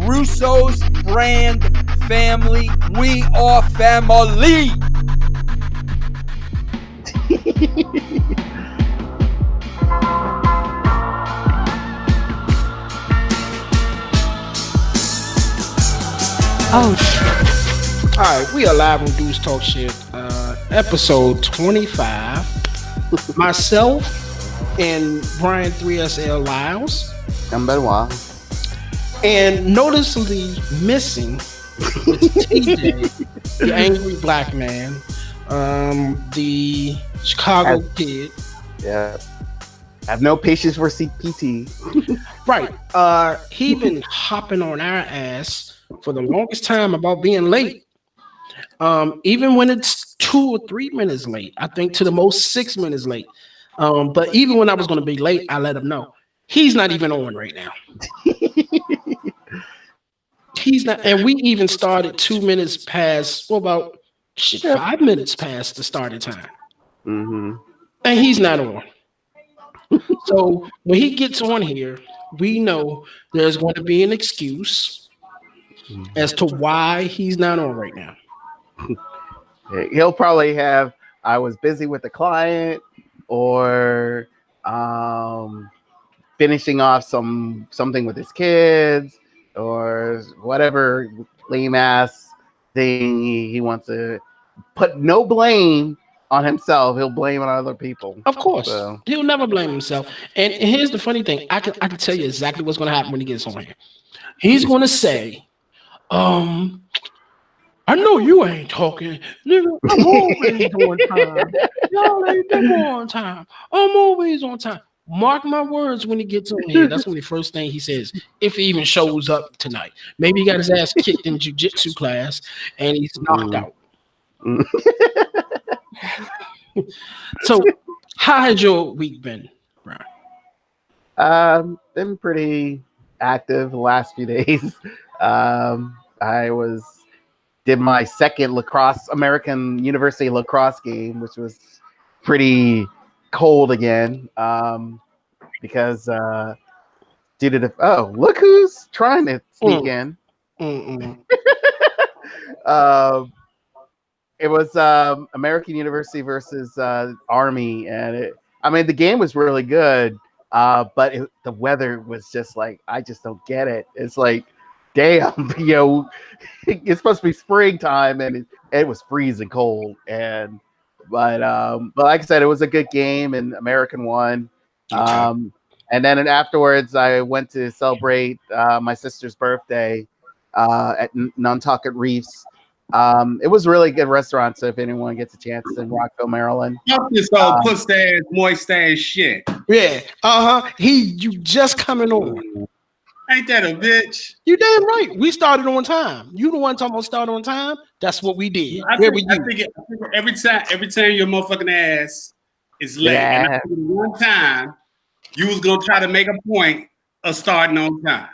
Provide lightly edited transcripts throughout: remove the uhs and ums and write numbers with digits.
Russos brand family. We are family. Oh shit. All right, we are live on Dudes Talk Shit, episode 25. Myself and Bryan 3SL Lyles. I'm Benoit. And noticeably missing is TJ, the angry black man, the Chicago kid. Yeah. I have no patience for CPT. Right. He been hopping on our ass for the longest time about being late. Even when it's 2 or 3 minutes late, I think to the most 6 minutes late. But even when I was going to be late, I let him know he's not even on right now. He's not, and we even started 2 minutes past, 5 minutes past the starting time. Mm-hmm. And he's not on. So when he gets on here, we know there's going to be an excuse as to why he's not on right now. He'll probably have, I was busy with the client, or finishing off something with his kids, or whatever lame ass thing he wants to put. No blame on himself. He'll blame on other people. Of course. So. He'll never blame himself. And here's the funny thing. I can tell you exactly what's going to happen when he gets on here. He's going to say, I know you ain't talking. Nigga, I'm always on time. Y'all ain't never on time. I'm always on time. Mark my words, when he gets on here, that's when the first thing he says, if he even shows up tonight. Maybe he got his ass kicked in jiu-jitsu class and he's knocked out. So, how has your week been, Bryan? Been pretty active the last few days. I did my second American University lacrosse game, which was pretty cold again, because due to the look who's trying to sneak in. It was American University versus Army, and the game was really good, but the weather was just like, I just don't get it. It's like, damn, it's supposed to be springtime, and it was freezing cold. But like I said, it was a good game, and American won. And then afterwards, I went to celebrate my sister's birthday at Nantucket Reefs. It was a really good restaurant, so if anyone gets a chance in Rockville, Maryland. Fuck this old pussy ass, moist ass shit. Yeah, you just coming on. Ain't that a bitch? You damn right. We started on time. You the one talking about start on time? That's what we did. I think every time your motherfucking ass is late, and I think one time you was gonna try to make a point of starting on time.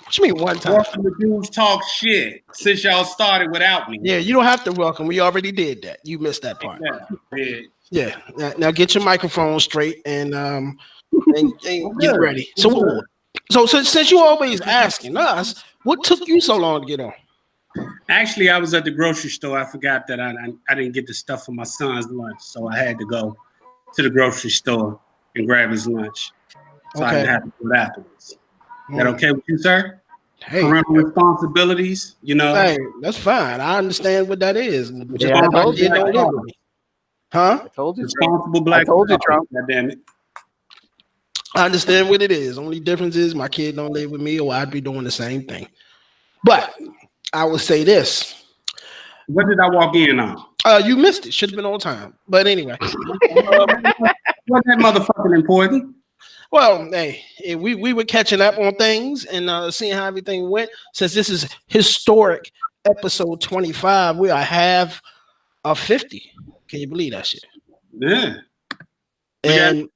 What you mean one time? Welcome to Dudes Talk Shit, since y'all started without me. Yeah, you don't have to welcome. We already did that. You missed that part. Yeah. Now get your microphone straight and get ready. So since you always asking us, what took you so long to get on? Actually, I was at the grocery store. I forgot that I didn't get the stuff for my son's lunch, so I had to go to the grocery store and grab his lunch. So I didn't have to do it afterwards. Is that okay with you, sir? Hey, parental responsibilities, Hey, that's fine. I understand what that is. Yeah, I told you. Huh? I told you. Responsible black. I told you, Trump. God damn it. I understand what it is. Only difference is my kid don't live with me, or I'd be doing the same thing. But I will say this. What did I walk in on? You missed it. Should have been on time. But anyway. Wasn't that motherfucking important? Well, hey, we were catching up on things and seeing how everything went. Since this is historic episode 25, we are half of 50. Can you believe that shit? Yeah. And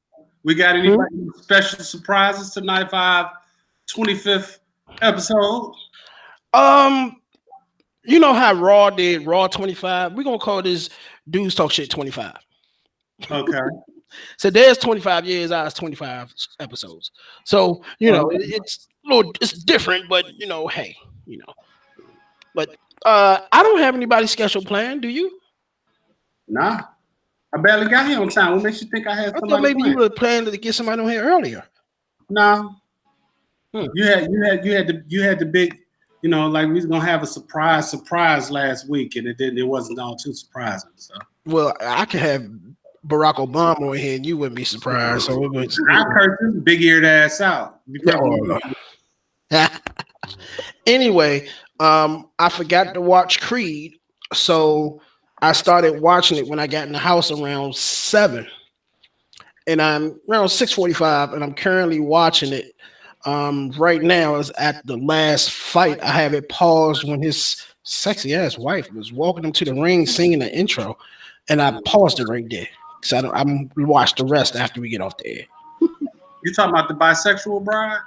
we got any special surprises tonight for our 25th episode? You know how Raw did Raw 25? We're gonna call this Dudes Talk Shit 25. Okay. So there's 25 years, ours 25 episodes. So it's a little, it's different, but hey, But I don't have anybody scheduled planned. Do you? Nah, I barely got here on time. What makes you think I had I somebody thought maybe planned? you were planning to get somebody on here earlier. No. You had the big, like we was gonna have a surprise last week, and it wasn't all too surprising. So Well, I could have Barack Obama on here, and you wouldn't be surprised. So I cursed his big eared ass out. Anyway, I forgot to watch Creed, so I started watching it when I got in the house around 7, and I'm around 6:45, and I'm currently watching it. Right now is at the last fight. I have it paused when his sexy ass wife was walking him to the ring singing the intro, and I paused it right there. So I'm watch the rest after we get off the air. You talking about the bisexual bride?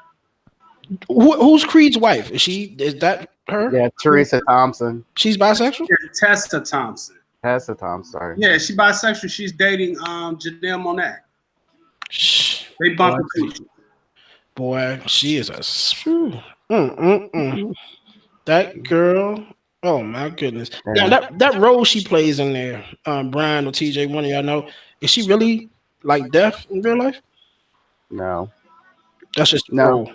Who's Creed's wife? Is that her? Yeah, Teresa Thompson. She's bisexual? Yeah, Tessa Thompson. Tessa Thompson, sorry. Yeah, she's bisexual. She's dating Janelle Monáe. They bump into each other. Boy, she is a that girl. Oh my goodness! Yeah. Now, that role she plays in there, Bryan or TJ, one of y'all know, is she really like deaf in real life? No, that's just a role.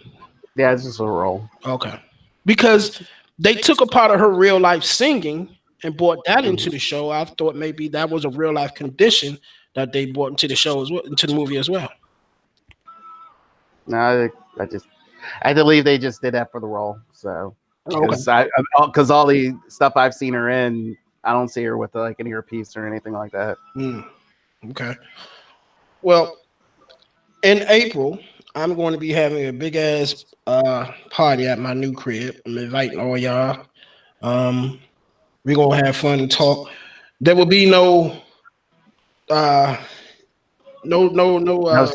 Yeah, it's just a role. Okay, because they took a part of her real life singing and brought that into the show. I thought maybe that was a real life condition that they brought into the show as well, into the movie as well. No, I believe they just did that for the role. So, because all the stuff I've seen her in, I don't see her with like an earpiece or anything like that. Okay. Well, in April, I'm going to be having a big ass party at my new crib. I'm inviting all y'all. We're gonna have fun and talk. There will be no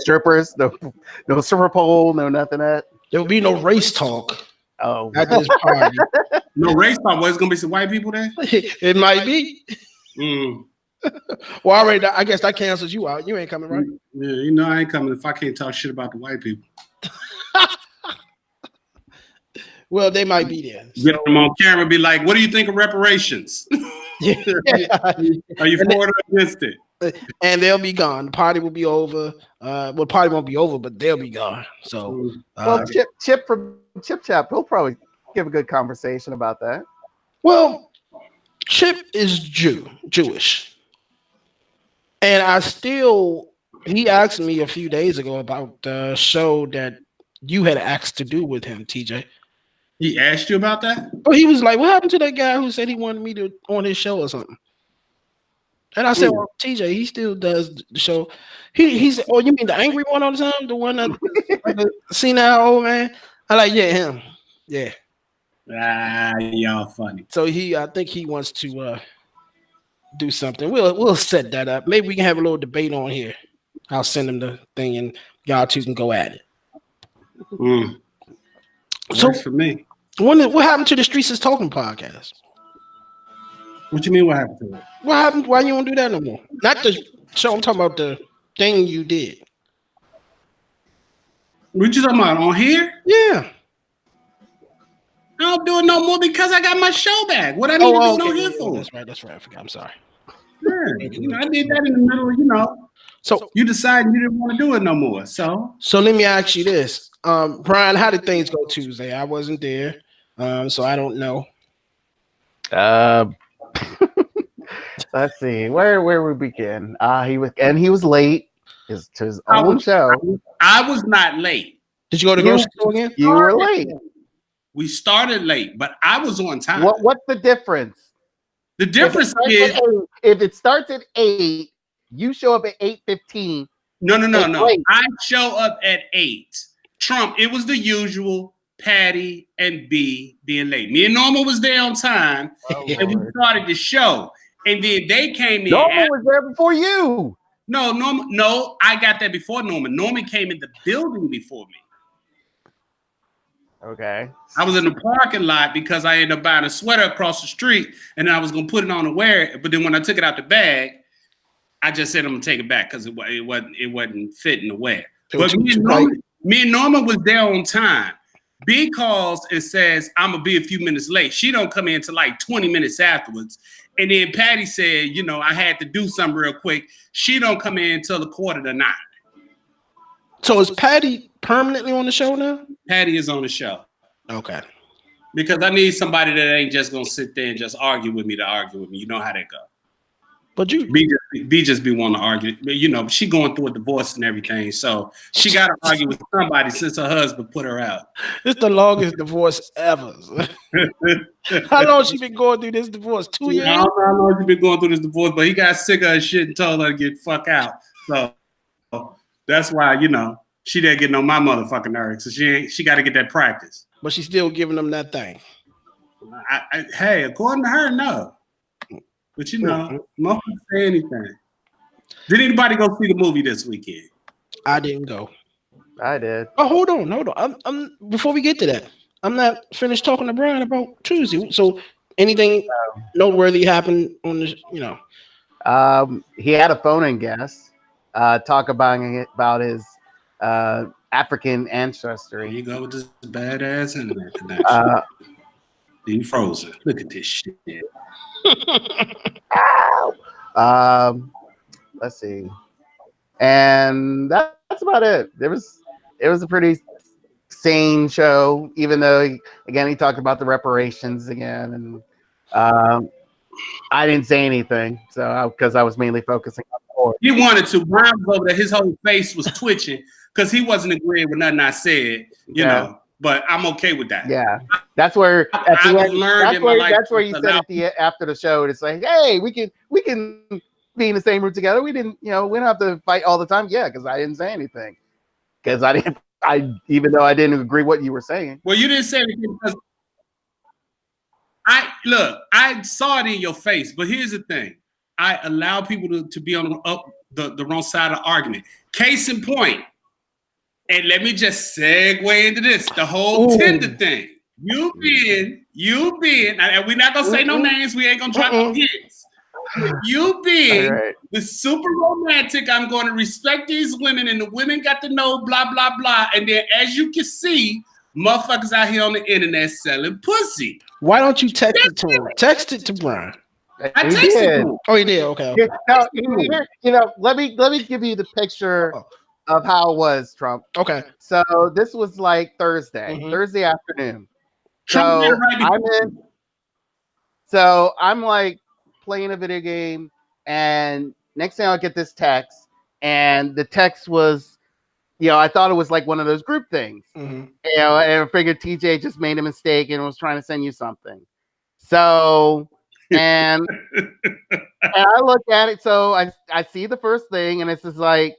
strippers, no stripper pole, no nothing at. There will be no race talk. Oh, at this party. No race talk. Well, it's gonna be some white people there. It might be. Well, already, I guess that cancels you out. You ain't coming, right? Yeah, I ain't coming if I can't talk shit about the white people. Well, they might be there. Get them on camera and be like, what do you think of reparations? Are you for it or against it? And they'll be gone. The party will be over. Well, party won't be over, but they'll be gone. So, well, Chip from Chip Chap, he'll probably give a good conversation about that. Well, Chip is Jewish, and he asked me a few days ago about the show that you had asked to do with him, TJ. He asked you about that? Oh, he was like, "What happened to that guy who said he wanted me to on his show or something?" And I said, "Well, TJ, he still does the show." He said, "Oh, you mean the angry one all the time, the one that like a senile old man?" I like, yeah, him, yeah. Y'all funny. So I think he wants to do something. We'll set that up. Maybe we can have a little debate on here. I'll send him the thing, and y'all two can go at it. So for me, what happened to the Streets is Talking podcast? What you mean? What happened to it? What happened? Why you don't do that no more? Not the show. I'm talking about the thing you did. What you talking about on here? Yeah. I don't do it no more because I got my show back. What I need to do it on here for? That's right. I forgot. I'm sorry. Yeah, I did that in the middle, So you decided you didn't want to do it no more. So let me ask you this, Bryan. How did things go Tuesday? I wasn't there, so I don't know. Let's see. Where we begin? He was late. To his own show. I was not late. Did you go to grocery store again? You were late. We started late, but I was on time. What's the difference? The difference is if it starts at 8, you show up at 8:15. No. I show up at 8. Trump, it was the usual Patty and B being late. Me and Norma was there on time, and we started the show. And then they came in. Norma was there before you. No, Norma. No, I got there before Norma. Norma came in the building before me. Okay. I was in the parking lot because I ended up buying a sweater across the street, and I was gonna put it on and wear it. But then when I took it out the bag, I just said I'm gonna take it back because it wasn't fitting to wear. But me and Norman was there on time. B calls and says I'm gonna be a few minutes late. She don't come in till like 20 minutes afterwards. And then Patty said, you know, I had to do something real quick. She don't come in until the 8:45. So is Patty permanently on the show now? Patty is on the show. Okay. Because I need somebody that ain't just gonna sit there and just argue with me to argue with me. You know how that go. But you B just be wanting to argue. You know, she going through a divorce and everything. So she gotta argue with somebody since her husband put her out. It's the longest divorce ever. How long she been going through this divorce? 2 years? I don't know how long she been going through this divorce, but he got sick of her shit and told her to get fuck out. So that's why, you know, she didn't get on my motherfucking nerves. So she got to get that practice. But she's still giving them that thing. Hey, according to her, no. But you know, motherfuckers say anything. Did anybody go see the movie this weekend? I didn't go. I did. Oh, hold on. I'm before we get to that, I'm not finished talking to Bryan about Tuesday. So anything noteworthy happened on this, you know? He had a phone-in guest talk about his African ancestry. There you go with this badass internet connection. You frozen. Look at this shit. Let's see. And that's about it. It was a pretty sane show, even though he talked about the reparations again, and I didn't say anything, so because I was mainly focusing on the court. He wanted to. Bryan was over there. His whole face was twitching because he wasn't agreeing with nothing I said, you know. But I'm okay with that. Yeah, that's where you said after the show. It's like, hey, we can be in the same room together. We don't have to fight all the time. Yeah, because I didn't say anything. Because even though I didn't agree what you were saying. Well, you didn't say anything because I saw it in your face. But here's the thing: I allow people to be on the wrong side of the argument. Case in point. And let me just segue into this, the whole Tinder thing. You being, and we're not gonna say no names, we ain't gonna drop no hits. You being the super romantic, I'm gonna respect these women, and the women got to know blah, blah, blah. And then as you can see, motherfuckers out here on the internet selling pussy. Why don't you text it to him? Text it to Bryan. I texted him. Oh, he did? Okay. Let me give you the picture of how it was, Trump. Okay. So this was like Thursday afternoon. So I'm like playing a video game, and next thing I'll get this text, and the text was, I thought it was like one of those group things. And I figured TJ just made a mistake and was trying to send you something. So, and I look at it, so I see the first thing, and it's just like,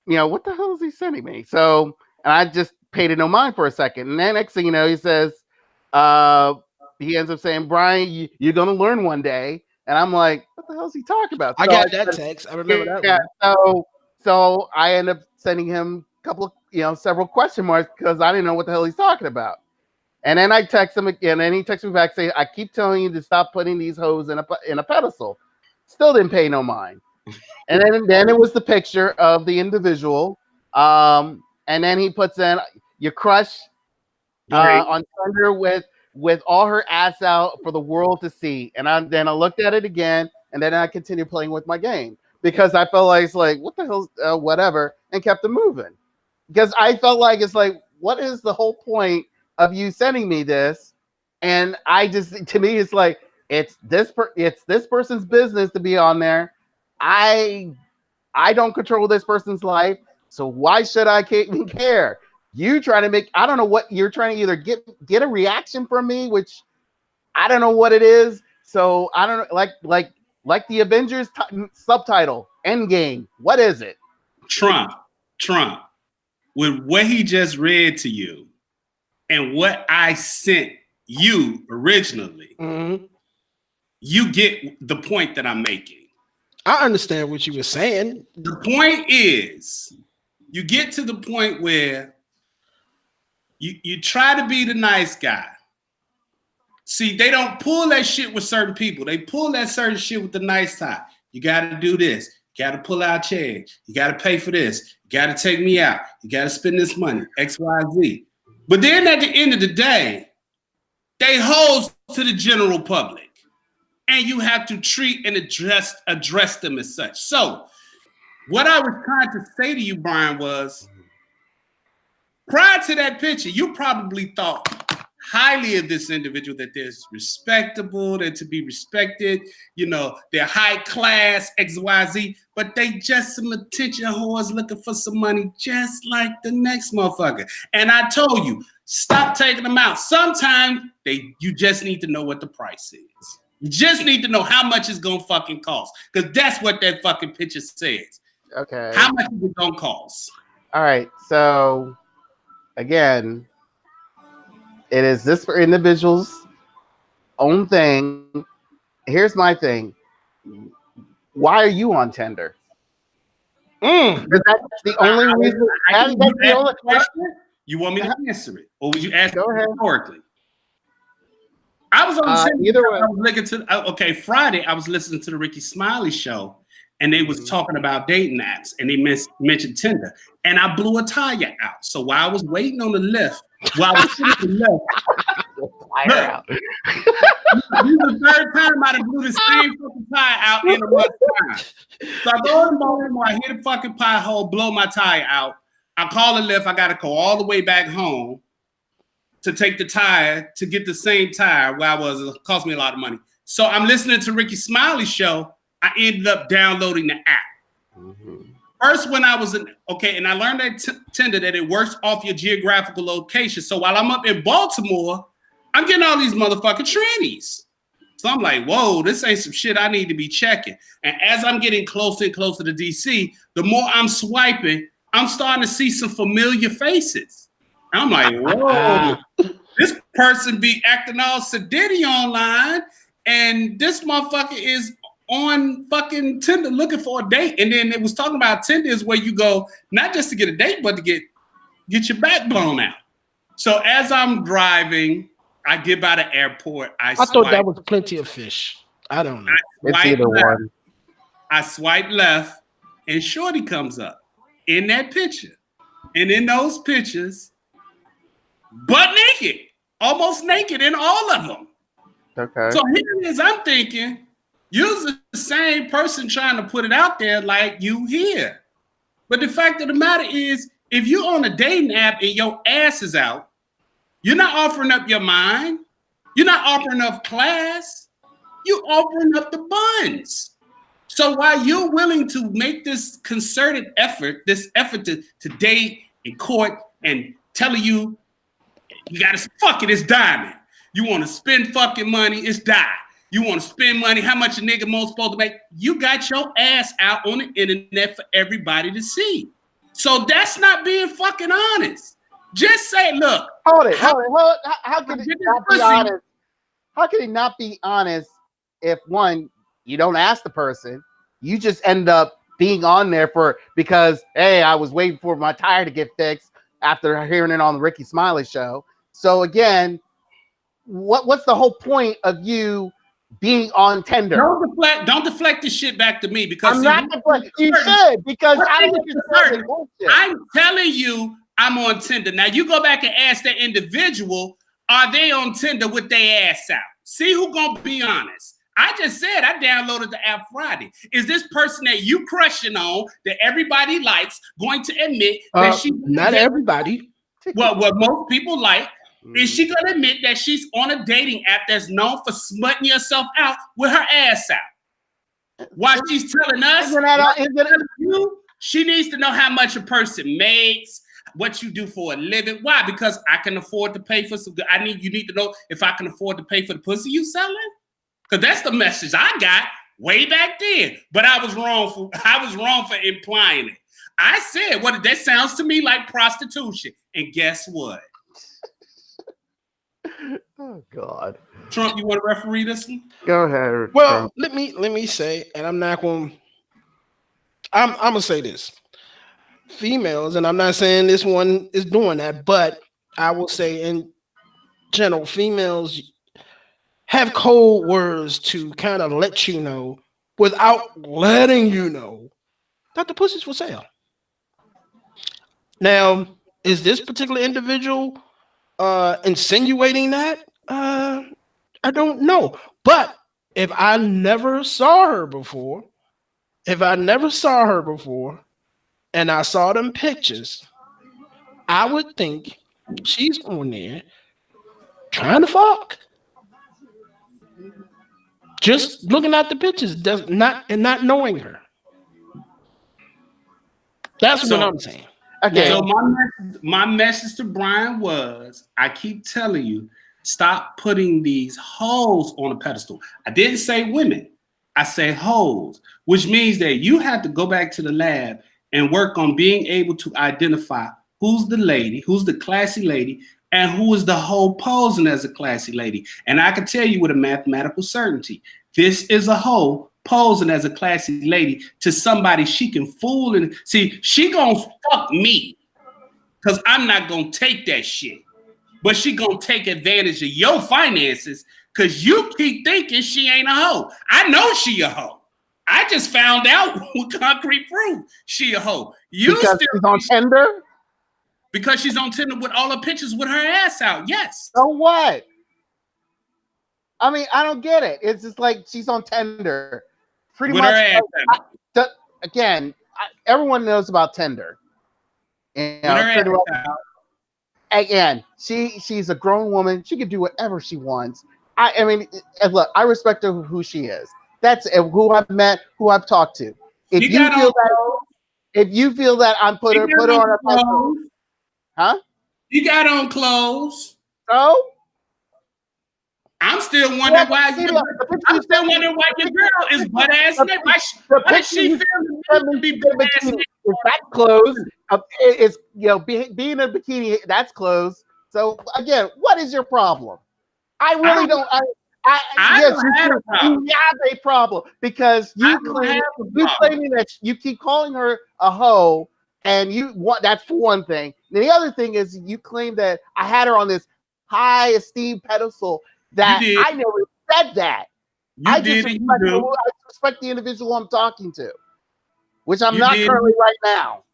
what the hell is he sending me? So, and I just paid it no mind for a second. And then next thing you know, he says, he ends up saying, Bryan, you're going to learn one day. And I'm like, what the hell is he talking about? I got that text. I remember that one. So I end up sending him a couple of, several question marks because I didn't know what the hell he's talking about. And then I text him again, and he texts me back saying, I keep telling you to stop putting these hoes in a pedestal. Still didn't pay no mind. And then it was the picture of the individual. And then he puts in your crush on Tinder with all her ass out for the world to see. And then I looked at it again, and then I continued playing with my game because I felt like it's like, what the hell, whatever, and kept it moving. Because I felt like it's like, what is the whole point of you sending me this? And to me, it's like, it's this person's business to be on there. I don't control this person's life, so why should I even care? You trying to make, I don't know what you're trying to either get a reaction from me, which I don't know what it is. So I don't know, like the Avengers subtitle, Endgame. What is it? Trump, with what he just read to you and what I sent you originally, you get the point that I'm making. I understand what you were saying. The point is, you get to the point where you try to be the nice guy. See, they don't pull that shit with certain people. They pull that certain shit with the nice side. You got to do this. You got to pull out change. You got to pay for this. You got to take me out. You got to spend this money, X, Y, Z. But then at the end of the day, they hold to the general public. And you have to treat and address them as such. So what I was trying to say to you, Bryan, was prior to that picture, you probably thought highly of this individual, that they're respectable, they're to be respected, you know, they're high class, XYZ, but they just some attention whores looking for some money, just like the next motherfucker. And I told you, stop taking them out. Sometimes you just need to know what the price is. You just need to know how much it's gonna fucking cost, because that's what that fucking picture says. Okay. How much is it gonna cost? All right. So again, it is this for individuals' own thing. Here's my thing. Why are you on Tinder? Because that's the only reason. You want me to answer it, or would you ask Go ahead. rhetorically? I was on Tinder. Either way. I was looking to. Friday I was listening to the Ricky Smiley show, and they was talking about dating apps, and they mentioned Tinder, and I blew a tire out. So while I was waiting on the lift, while I was sitting on the lift, this is the third time I blew the same fucking tire out in a month's time. So I go in the morning, I hit a fucking pothole, blow my tire out. I call the lift. I got to go all the way back home to take the tire to get the same tire where I was. It cost me a lot of money. So I'm listening to Ricky Smiley's show. I ended up downloading the app. First, when I was and I learned that Tinder that it works off your geographical location. So while I'm up in Baltimore, I'm getting all these motherfucking trannies. So I'm like, whoa, this ain't some shit I need to be checking. And as I'm getting closer and closer to DC, the more I'm swiping, I'm starting to see some familiar faces. And I'm like, whoa, this person be acting all sedity online, and this motherfucker is on fucking Tinder looking for a date. And then it was talking about Tinder is where you go not just to get a date, but to get your back blown out. So as I'm driving, I get by the airport. I thought that was plenty of fish. I don't know. It's either one. I swipe left, and Shorty comes up in that picture. And in those pictures, butt naked, almost naked in all of them. Okay. So here it is. I'm thinking, you're the same person trying to put it out there like you here. But the fact of the matter is, if you're on a dating app and your ass is out, you're not offering up your mind. You're not offering up class. You're offering up the buns. So while you're willing to make this concerted effort, to date and court and telling you gotta fuck it, it's diamond. You want to spend fucking money, it's die. You want to spend money, how much a nigga most supposed to make? You got your ass out on the internet for everybody to see. So that's not being fucking honest. Just say, look. Hold it. How can he not be honest? How can he not be honest if, one, you don't ask the person, you just end up being on there because, hey, I was waiting for my tire to get fixed after hearing it on the Ricky Smiley show. So again, what's the whole point of you being on Tinder? Don't deflect this shit back to me, because I'm not deflecting. You should, because I'm telling you I'm on Tinder. Now you go back and ask that individual, are they on Tinder with their ass out? See who gonna be honest. I just said I downloaded the app Friday. Is this person that you crushing on, that everybody likes, going to admit that she not everybody? Well, what most people like. Is she gonna admit that she's on a dating app that's known for smutting yourself out with her ass out? While she's telling us, she needs to know how much a person makes, what you do for a living. Why? Because I can afford to pay for some good. You need to know if I can afford to pay for the pussy you selling. Because that's the message I got way back then. But I was wrong for implying it. I said, that sounds to me like prostitution. And guess what? Oh God, Trump, you want to referee this one? Go ahead. Well, let me say, and I'm gonna say this. Females, and I'm not saying this one is doing that, but I will say in general, females have code words to kind of let you know without letting you know that the pussy's for sale. Now, is this particular individual insinuating that? I don't know. But if I never saw her before, and I saw them pictures, I would think she's on there trying to fuck. Just looking at the pictures, not knowing her. That's what I'm saying. Okay. So my message to Bryan was, I keep telling you, stop putting these hoes on a pedestal. I didn't say women. I say hoes, which means that you have to go back to the lab and work on being able to identify who's the lady, who's the classy lady, and who is the hoe posing as a classy lady. And I can tell you with a mathematical certainty, this is a hoe posing as a classy lady to somebody she can fool. And see, she gonna fuck me because I'm not gonna take that shit. But she gonna take advantage of your finances because you keep thinking she ain't a hoe. I know she a hoe. I just found out with concrete proof she a hoe. Because she's on Tinder? Because she's on Tinder with all her pictures with her ass out. Yes. So what? I mean, I don't get it. It's just like she's on Tinder. Pretty with much. Her ass out. Everyone knows about Tinder. And, with her ass out. Again, she's a grown woman. She can do whatever she wants. I mean, look, I respect her who she is. That's who I've met, who I've talked to. If you feel that I'm put her on a pedestal, huh? You got on clothes. So I'm still wondering why your girl is butt ass naked. Why does she feel to be butt ass naked? That clothes is being in a bikini. That's clothes. So again, what is your problem? I really don't. You have a problem because you claiming that you keep calling her a hoe, and you want that's for one thing. And the other thing is you claim that I had her on this high esteemed pedestal. That I never said that. I just respect the individual I'm talking to, which I'm not currently right now.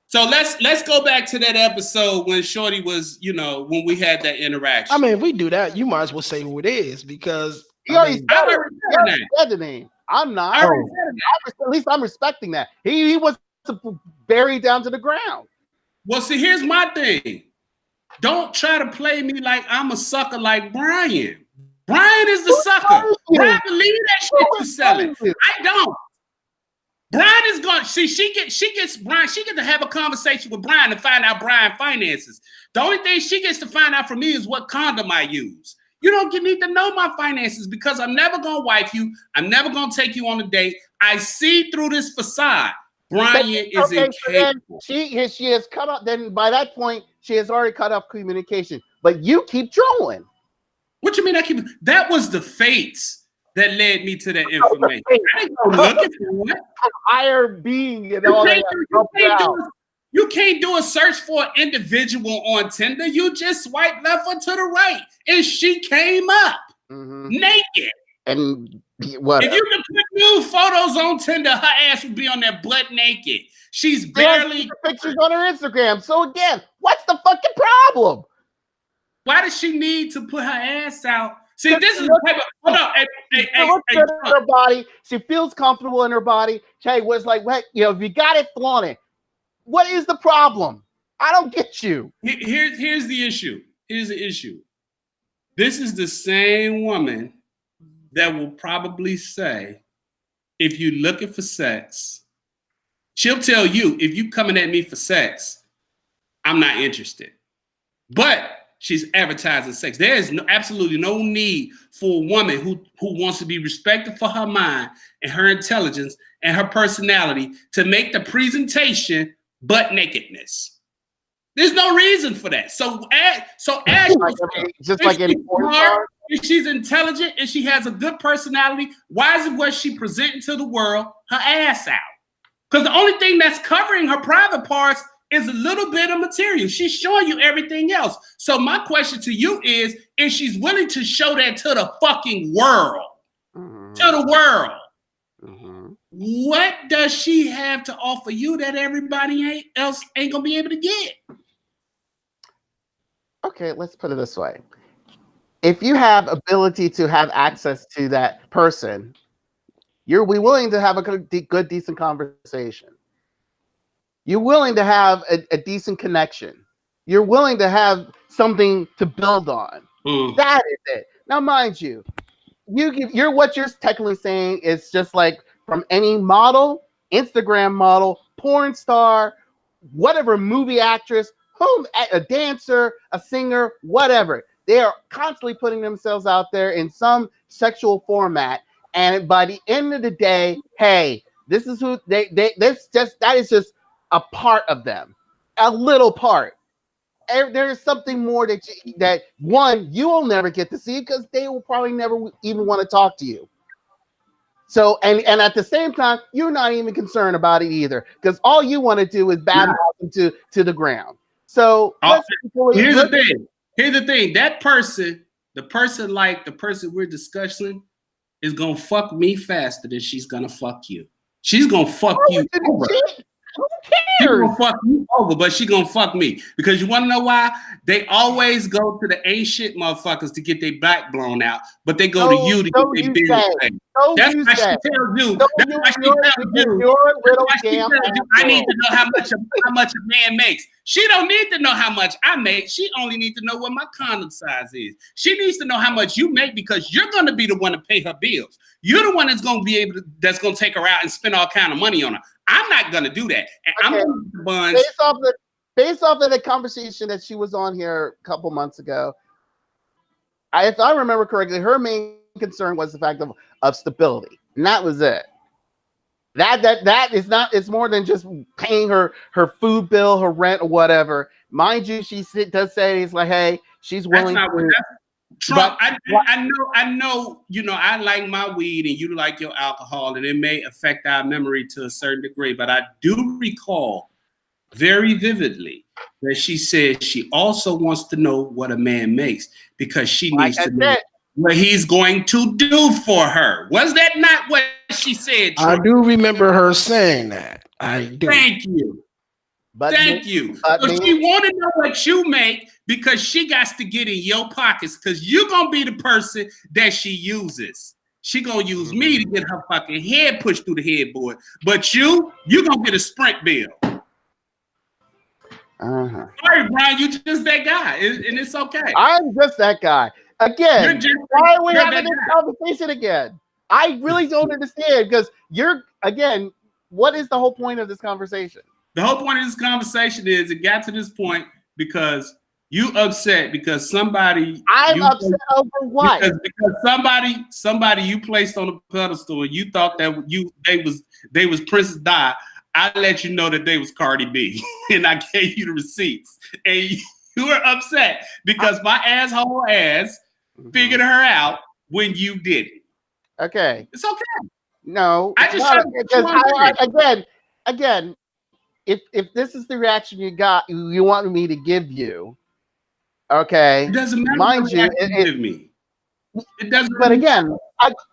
So let's go back to that episode when Shorty was, when we had that interaction. I mean, if we do that, you might as well say who it is because he already said the name. I'm not. At least I'm respecting that. He was buried down to the ground. Well, see, here's my thing. Don't try to play me like I'm a sucker like Bryan. Bryan is the sucker. Bryan believe that shit you selling. I don't. Bryan is going. See, she gets Bryan. She gets to have a conversation with Bryan to find out Bryan finances. The only thing she gets to find out from me is what condom I use. You don't need to know my finances because I'm never gonna wife you. I'm never gonna take you on a date. I see through this facade. Bryan is incapable. She has cut off. Then by that point, she has already cut off communication. But you keep trolling. What you mean? That was the fates that led me to that information. I didn't go looking for it. Higher being and all that. You can't do a search for an individual on Tinder. You just swipe left or to the right, and she came up naked. And what? If you could put new photos on Tinder, her ass would be on there butt naked. She's barely pictures on her Instagram. So again, what's the fucking problem? Why does she need to put her ass out? See, this is the type of hold on. Her body. She feels comfortable in her body. Hey, was like, what? If you got it, flaunt it. What is the problem? I don't get you. Here's the issue. Here's the issue. This is the same woman that will probably say, if you're looking for sex, she'll tell you, if you coming at me for sex, I'm not interested. But she's advertising sex. There is absolutely no need for a woman who wants to be respected for her mind and her intelligence and her personality to make the presentation butt nakedness. There's no reason for that. So ask just like any if she's intelligent and she has a good personality, why is it what she presenting to the world her ass out? Because the only thing that's covering her private parts is a little bit of material. She's showing you everything else. So my question to you is if she's willing to show that to the fucking world, to the world, what does she have to offer you that everybody else ain't gonna be able to get? Okay, let's put it this way. If you have ability to have access to that person, you're willing to have a good, decent conversation. You're willing to have a decent connection. You're willing to have something to build on. That is it. Now, mind you, what you're technically saying is just like from any model, Instagram model, porn star, whatever movie actress, a dancer, a singer, whatever. They are constantly putting themselves out there in some sexual format, and by the end of the day, hey, this is who that is just a part of them, a little part. There is something more that you will never get to see because they will probably never even want to talk to you. So and at the same time, you're not even concerned about it either because all you want to do is badmouth them to the ground. So here's the thing. Here's the thing. That person, the person we're discussing, is gonna fuck me faster than she's gonna fuck you. She's gonna fuck you over. Who cares? She's gonna fuck you over, but she gonna fuck me. Because you wanna know why? They always go to the ain't shit motherfuckers to get their back blown out, but they go to you to get their bills paid. That's why she tells you. That's why she tells you. I need to know how much a man makes. She don't need to know how much I make. She only needs to know what my condom size is. She needs to know how much you make because you're gonna be the one to pay her bills. You're the one that's gonna be able to take her out and spend all kind of money on her. I'm not gonna do that. And I'm gonna do buns. Based off of the conversation that she was on here a couple months ago, if I remember correctly, her main concern was the fact of stability, and that was it. That is not. It's more than just paying her food bill, her rent, or whatever. Mind you, she does say it's like, hey, she's willing. That's not what Trump, I know, you know, I like my weed and you like your alcohol, and it may affect our memory to a certain degree, but I do recall very vividly that she said she also wants to know what a man makes because she needs to know what he's going to do for her. Was that not what she said, Trump? I do remember her saying that. I do. Thank you. Thank you. So she want to know what you make because she got to get in your pockets because you're going to be the person that she uses. She going to use me to get her fucking head pushed through the headboard. But you're going to get a Sprint bill. Sorry, Bryan, you just that guy. And it's okay. I'm just that guy. Again, why are we having this conversation again? I really don't understand because what is the whole point of this conversation? The whole point of this conversation is it got to this point because you upset because somebody. I'm upset over what? Because somebody you placed on a pedestal and you thought that they was Princess Di. I let you know that they was Cardi B and I gave you the receipts and you were upset because my asshole ass figured her out when you did it. Okay, it's okay. No, I just again. If this is the reaction you want me to give you, okay? It doesn't matter. Mind you, it doesn't. But again,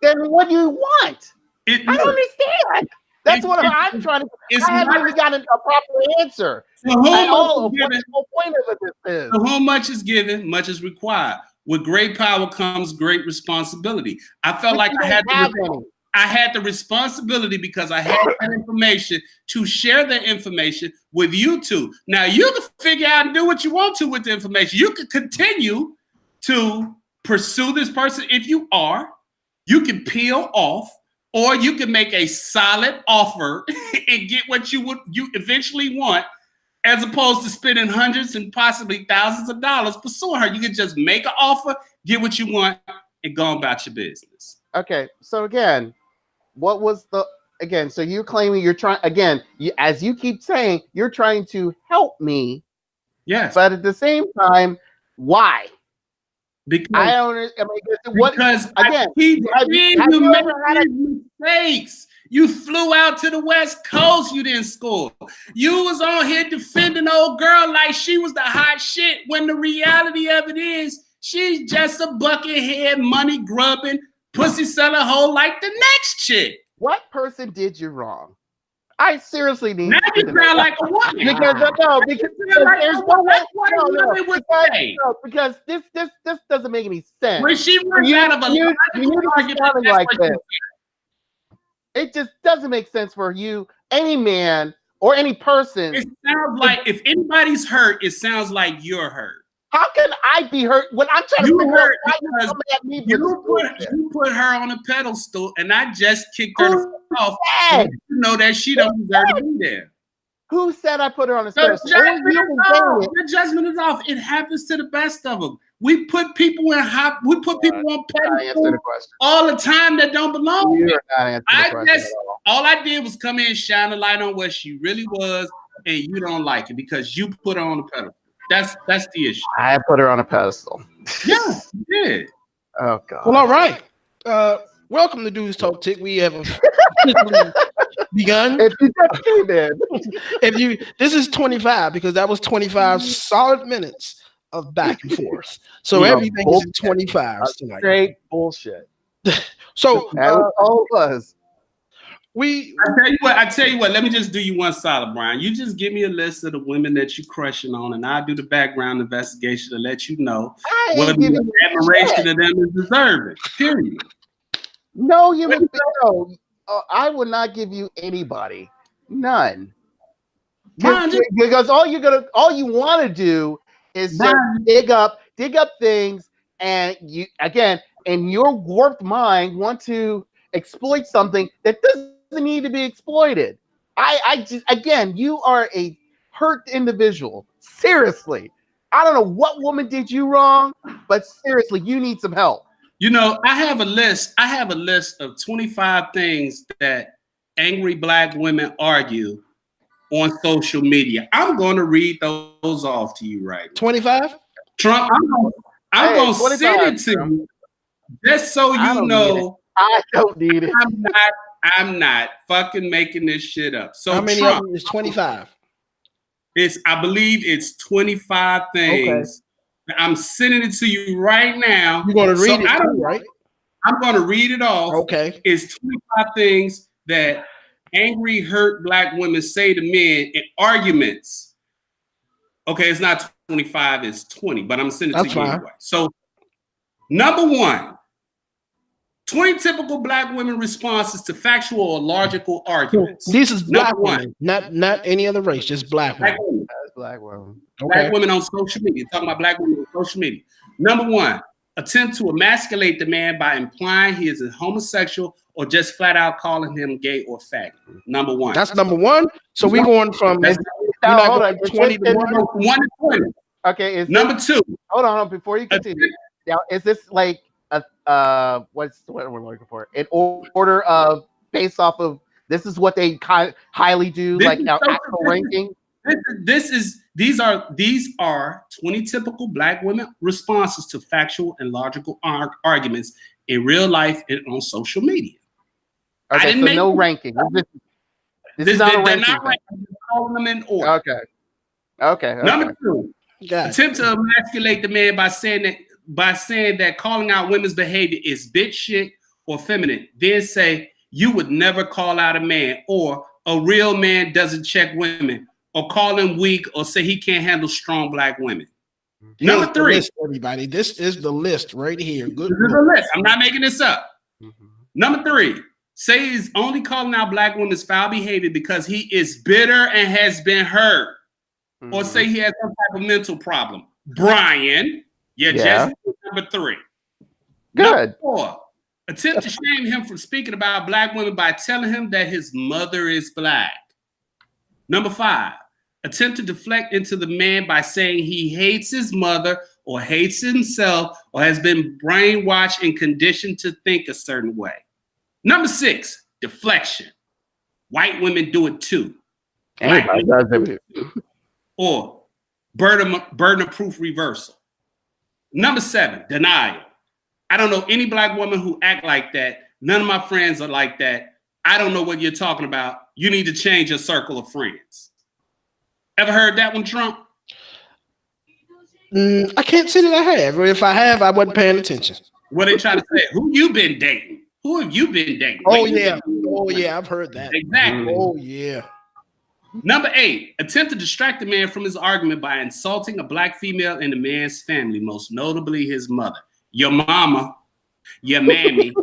then what do you want? I don't understand. That's what I'm trying to. I haven't even gotten a proper answer. So what the whole point of this is. So how much is given, much is required. With great power comes great responsibility. I felt like I had the responsibility because I had that information to share the information with you two. Now you can figure out and do what you want to with the information. You can continue to pursue this person if you are. You can peel off, or you can make a solid offer and get what you eventually want, as opposed to spending hundreds and possibly thousands of dollars pursuing her. You can just make an offer, get what you want, and go about your business. Okay, so again, so you're claiming you're trying, as you keep saying, you're trying to help me. Yes. But at the same time, why? Because I don't understand. You made mistakes. You flew out to the West Coast. You didn't score. You was on here defending old girl like she was the hot shit when the reality of it is she's just a buckethead, money grubbing, pussy seller hoe like the next chick. What person did you wrong? I seriously need Now to you sound like a woman. because there's no way. Because this doesn't make any sense. When she runs out of a you argument, sounding that's like what this. It just doesn't make sense for you, any man or any person. It sounds like if anybody's hurt, it sounds like you're hurt. How can I be hurt when I'm trying to figure out why you're coming at me? You put her on a pedestal, and I just kicked her off. You know that she don't deserve to be there. Who said I put her on a pedestal? Your judgment is off. It happens to the best of them. We put people on pedestals all the time that don't belong. All I did was come in, shine a light on what she really was, and you don't like it because you put her on a pedestal. That's the issue. I put her on a pedestal. Yeah, you did. Oh God. Well, all right. Welcome to Dudes Talk Tick. We have begun. This is 25 because that was 25 solid minutes of back and forth. So everything is 25 tonight. Straight bullshit. So all it was. I tell you what, let me just do you one solid, Bryan. You just give me a list of the women that you're crushing on, and I'll do the background investigation to let you know whether the admiration of them is deserving. Period. No, I would not give you anybody. None. Because all you want to do is just dig up things, and you again in your warped mind want to exploit something that doesn't need to be exploited. I just, again, you are a hurt individual. Seriously. I don't know what woman did you wrong, but seriously, you need some help. You know, I have a list of 25 things that angry Black women argue on social media. I'm going to read those off to you right now. 25? Trump, I'm going to send it to you just so you know. I don't need it. I'm not fucking making this shit up. So how many Trump, of them is 25? I believe it's 25 things. Okay. I'm sending it to you right now. You're going to read it too, right? I'm going to read it off. Okay. It's 25 things that angry, hurt Black women say to men in arguments. Okay, it's not 25, it's 20, but I'm sending it to you anyway. So, number one, 20 typical Black women responses to factual or logical arguments. This is Black women, not any other race, just Black women. Black women. Okay. Black women on social media. Talking about Black women on social media. Number one, attempt to emasculate the man by implying he is a homosexual or just flat out calling him gay or faggot. Number one. That's number one. So we're going from 20 to 1 to 20. Okay. Number two. Hold on, before you continue. Now, is this like what am I looking for? In order of based off of this is what they highly do, like now actual ranking. These are 20 typical Black women responses to factual and logical arguments in real life and on social media. Okay, so no ranking. This is not a ranking. Not ranking. I'm calling them in order. Okay. Number two, attempt to emasculate the man by saying that calling out women's behavior is bitch shit or feminine. Then say you would never call out a man, or a real man doesn't check women, or call him weak, or say he can't handle strong Black women. Number three, list, everybody. This is the list right here. Good. This is the list. I'm not making this up. Number three, say he's only calling out Black women's foul behavior because he is bitter and has been hurt, or say he has some type of mental problem. Bryan, just number three. Good. Number four, attempt to shame him for speaking about Black women by telling him that his mother is Black. Number five, attempt to deflect into the man by saying he hates his mother or hates himself or has been brainwashed and conditioned to think a certain way. Number six, deflection. White women do it too. Anybody does it. Or burden of proof reversal. Number seven, denial. I don't know any Black woman who act like that. None of my friends are like that. I don't know what you're talking about. You need to change your circle of friends. Ever heard that one, Trump? I can't say that I have. Or if I have, I wasn't paying attention. What they trying to say? Who you been dating? Who have you been dating? Oh yeah, I've heard that. Exactly. Oh yeah. Number 8, attempt to distract the man from his argument by insulting a black female in the man's family, most notably his mother. Your mama, your mammy.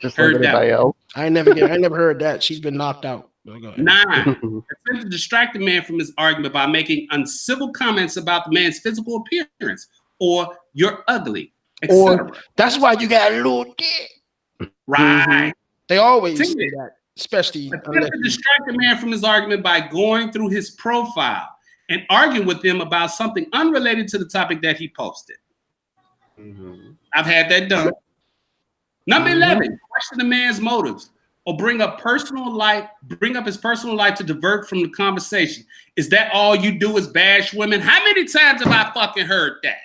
Just like anybody else. I never heard that. She's been knocked out. 9, attempt to distract the man from his argument by making uncivil comments about the man's physical appearance, or you're ugly, etc. That's why you got a little dick. Right. They always say that, especially attempt to distract the man from his argument by going through his profile and arguing with him about something unrelated to the topic that he posted. I've had that done. Number 11, question the man's motives or bring up his personal life to divert from the conversation. Is that all you do is bash women? How many times have I fucking heard that?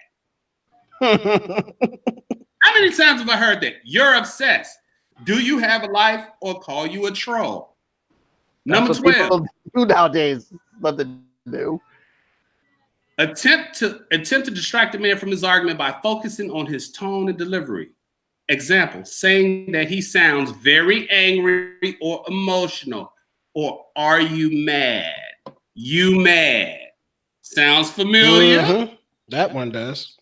How many times have I heard that? You're obsessed. Do you have a life or call you a troll? Number 12. Do nowadays, what to do. Attempt to distract the man from his argument by focusing on his tone and delivery. Example, saying that he sounds very angry or emotional, or are you mad? You mad? Sounds familiar? That one does.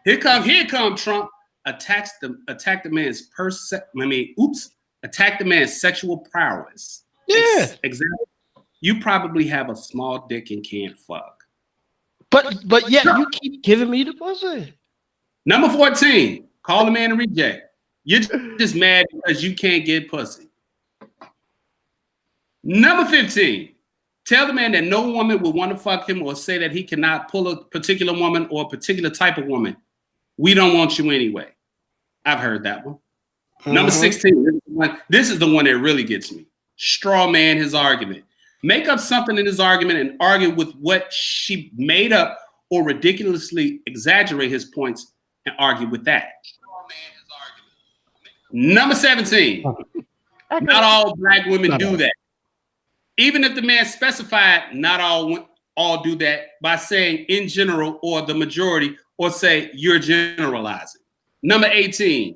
Here come Trump. Attack the man's sexual prowess. Yeah. Example, you probably have a small dick and can't fuck. But yet you keep giving me the pussy. Number 14, call the man a reject. You're just mad because you can't get pussy. Number 15, tell the man that no woman will want to fuck him or say that he cannot pull a particular woman or a particular type of woman. We don't want you anyway. I've heard that one. Number 16, this is the one that really gets me. Straw man his argument. Make up something in his argument and argue with what she made up or ridiculously exaggerate his points and argue with that. Number 17, not all black women do that. Even if the man specified not all do that by saying in general or the majority, or say you're generalizing. Number 18,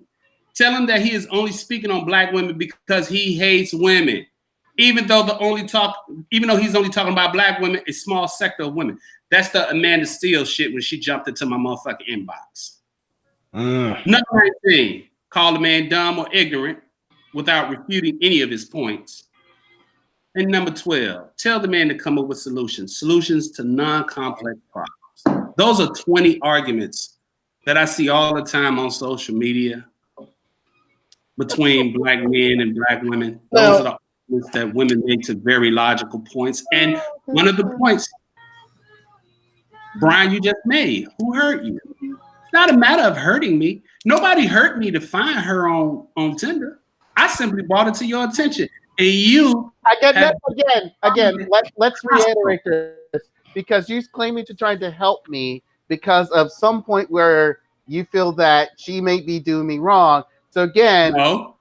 tell him that he is only speaking on black women because he hates women, even though he's only talking about black women, a small sector of women. That's the Amanda Steele shit when she jumped into my motherfucking inbox. Number 19, call the man dumb or ignorant without refuting any of his points. And number 12, tell the man to come up with solutions to non-complex problems. Those are 20 arguments that I see all the time on social media between black men and black women. Those are the arguments that women make to very logical points. And one of the points, Bryan, you just made, who hurt you? It's not a matter of hurting me. Nobody hurt me to find her on Tinder. I simply brought it to your attention. And you again, let's reiterate this, because you're claiming to try to help me because of some point where you feel that she may be doing me wrong. So again, something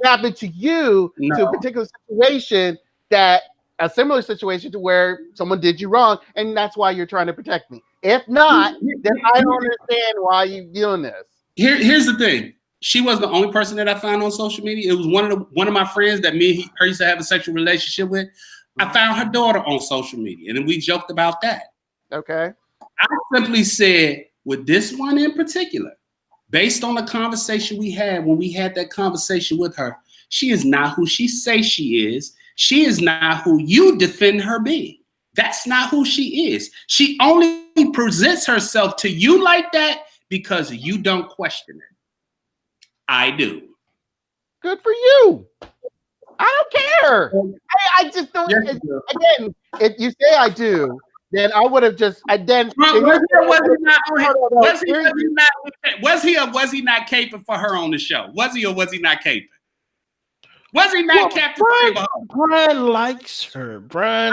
happened to you to a particular situation, that a similar situation to where someone did you wrong, and that's why you're trying to protect me. If not, then I don't understand why you're doing this. Here's the thing. She wasn't the only person that I found on social media. It was one of my friends that her used to have a sexual relationship with. I found her daughter on social media, and then we joked about that. Okay. I simply said, with this one in particular, based on the conversation we had when we had that conversation with her, she is not who she says she is. She is not who you defend her being. That's not who she is. She only presents herself to you like that because you don't question it. I do. Good for you. I don't care. I just don't. Yes, again, if you say I do, then I would have just. Was he or was he not caping for her on the show? Was he or was he not caping? Was he not Captain? Bryan likes her. Bryan,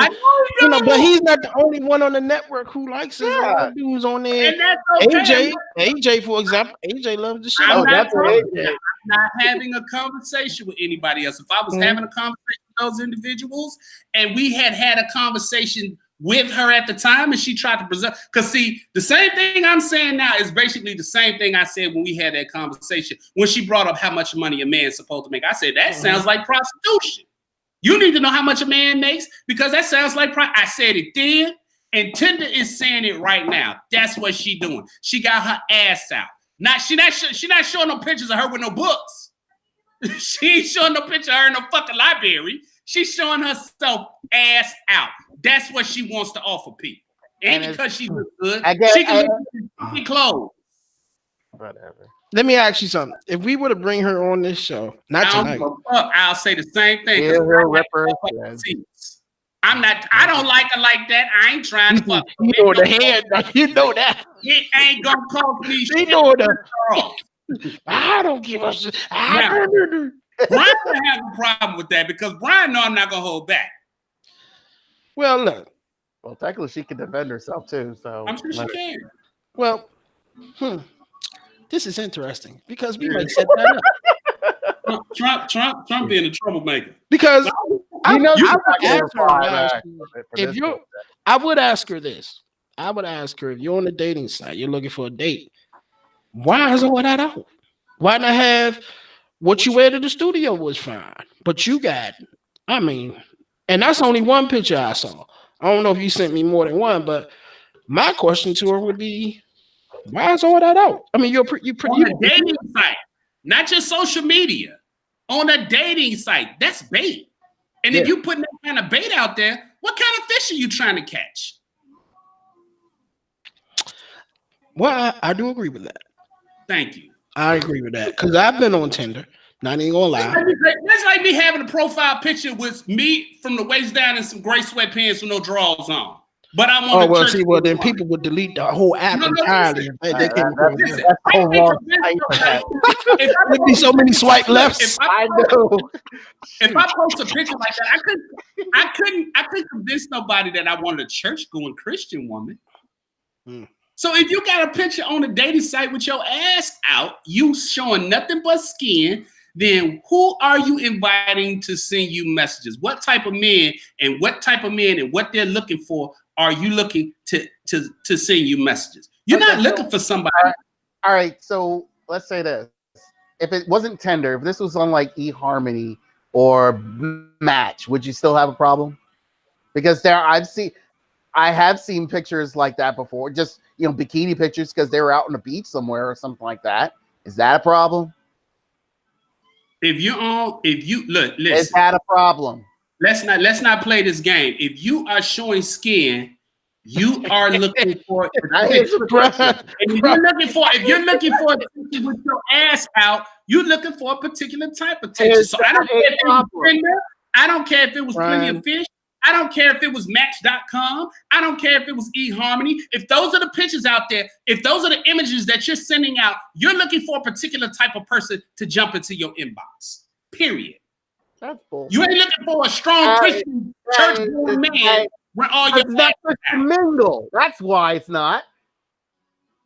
but he's not the only one on the network who likes her. Yeah. Dudes on there. And that's okay. AJ, for example, AJ loves the shit. I'm not having a conversation with anybody else. If I was having a conversation with those individuals, and we had a conversation with her at the time, and she tried to preserve. Because see, the same thing I'm saying now is basically the same thing I said when we had that conversation. When she brought up how much money a man's supposed to make, I said that sounds like prostitution. You need to know how much a man makes because that sounds like I said it then, and Tinder is saying it right now. That's what she doing. She got her ass out. She not showing no pictures of her with no books. She ain't showing no picture of her in no fucking library. She's showing herself ass out. That's what she wants to offer people. Ain't because she looks good. She can look in clothes. Whatever. Let me ask you something. If we were to bring her on this show, not tonight, I'll say the same thing. I'm not. I don't like her like that. I ain't trying to fuck. You know the hand. You know that. It ain't gonna cost me shit. Know that. I don't give a shit. Brian doesn't have a problem with that because Brian know I'm not gonna hold back. Well, look. Well, technically, she can defend herself too. So I'm sure she can. Well, this is interesting because we might set that up. Trump being a troublemaker. Because I would ask her this. I would ask her if you're on a dating site, you're looking for a date. Why is all that out? Why not have what you wear to the studio was fine, but you got, and that's only one picture I saw. I don't know if you sent me more than one, but my question to her would be, why is all that out? I mean, you're pretty on a dating site, not just social media. On a dating site, that's bait. And if you put that kind of bait out there, what kind of fish are you trying to catch? Well, I do agree with that. Thank you. I agree with that because I've been on Tinder. Not even gonna lie. That's like me having a profile picture with me from the waist down in some gray sweatpants with no drawers on. But I want to then people would delete the whole app entirely. There'd be so many swipe lefts. I know. If I post a picture like that, I couldn't convince nobody that I wanted a church-going Christian woman. So if you got a picture on a dating site with your ass out, you showing nothing but skin, then who are you inviting to send you messages? What type of men and what they're looking for are you looking to send you messages? You're not looking for somebody. All right, so let's say this. If it wasn't Tinder, if this was on like eHarmony or Match, would you still have a problem? Because I have seen pictures like that before, just bikini pictures because they were out on the beach somewhere or something like that. Is that a problem? Listen, is that a problem? Let's not play this game. If you are showing skin, you are looking for if you're looking for a picture with your ass out, you're looking for a particular type of picture. So I don't care if it was Tinder, I don't care if it was Plenty of Fish, I don't care if it was Match.com, I don't care if it was eHarmony. If those are the pictures out there, if those are the images that you're sending out, you're looking for a particular type of person to jump into your inbox. Period. That's bullshit. You ain't looking for a strong Christian church-going man when all your mingle. That's why it's not.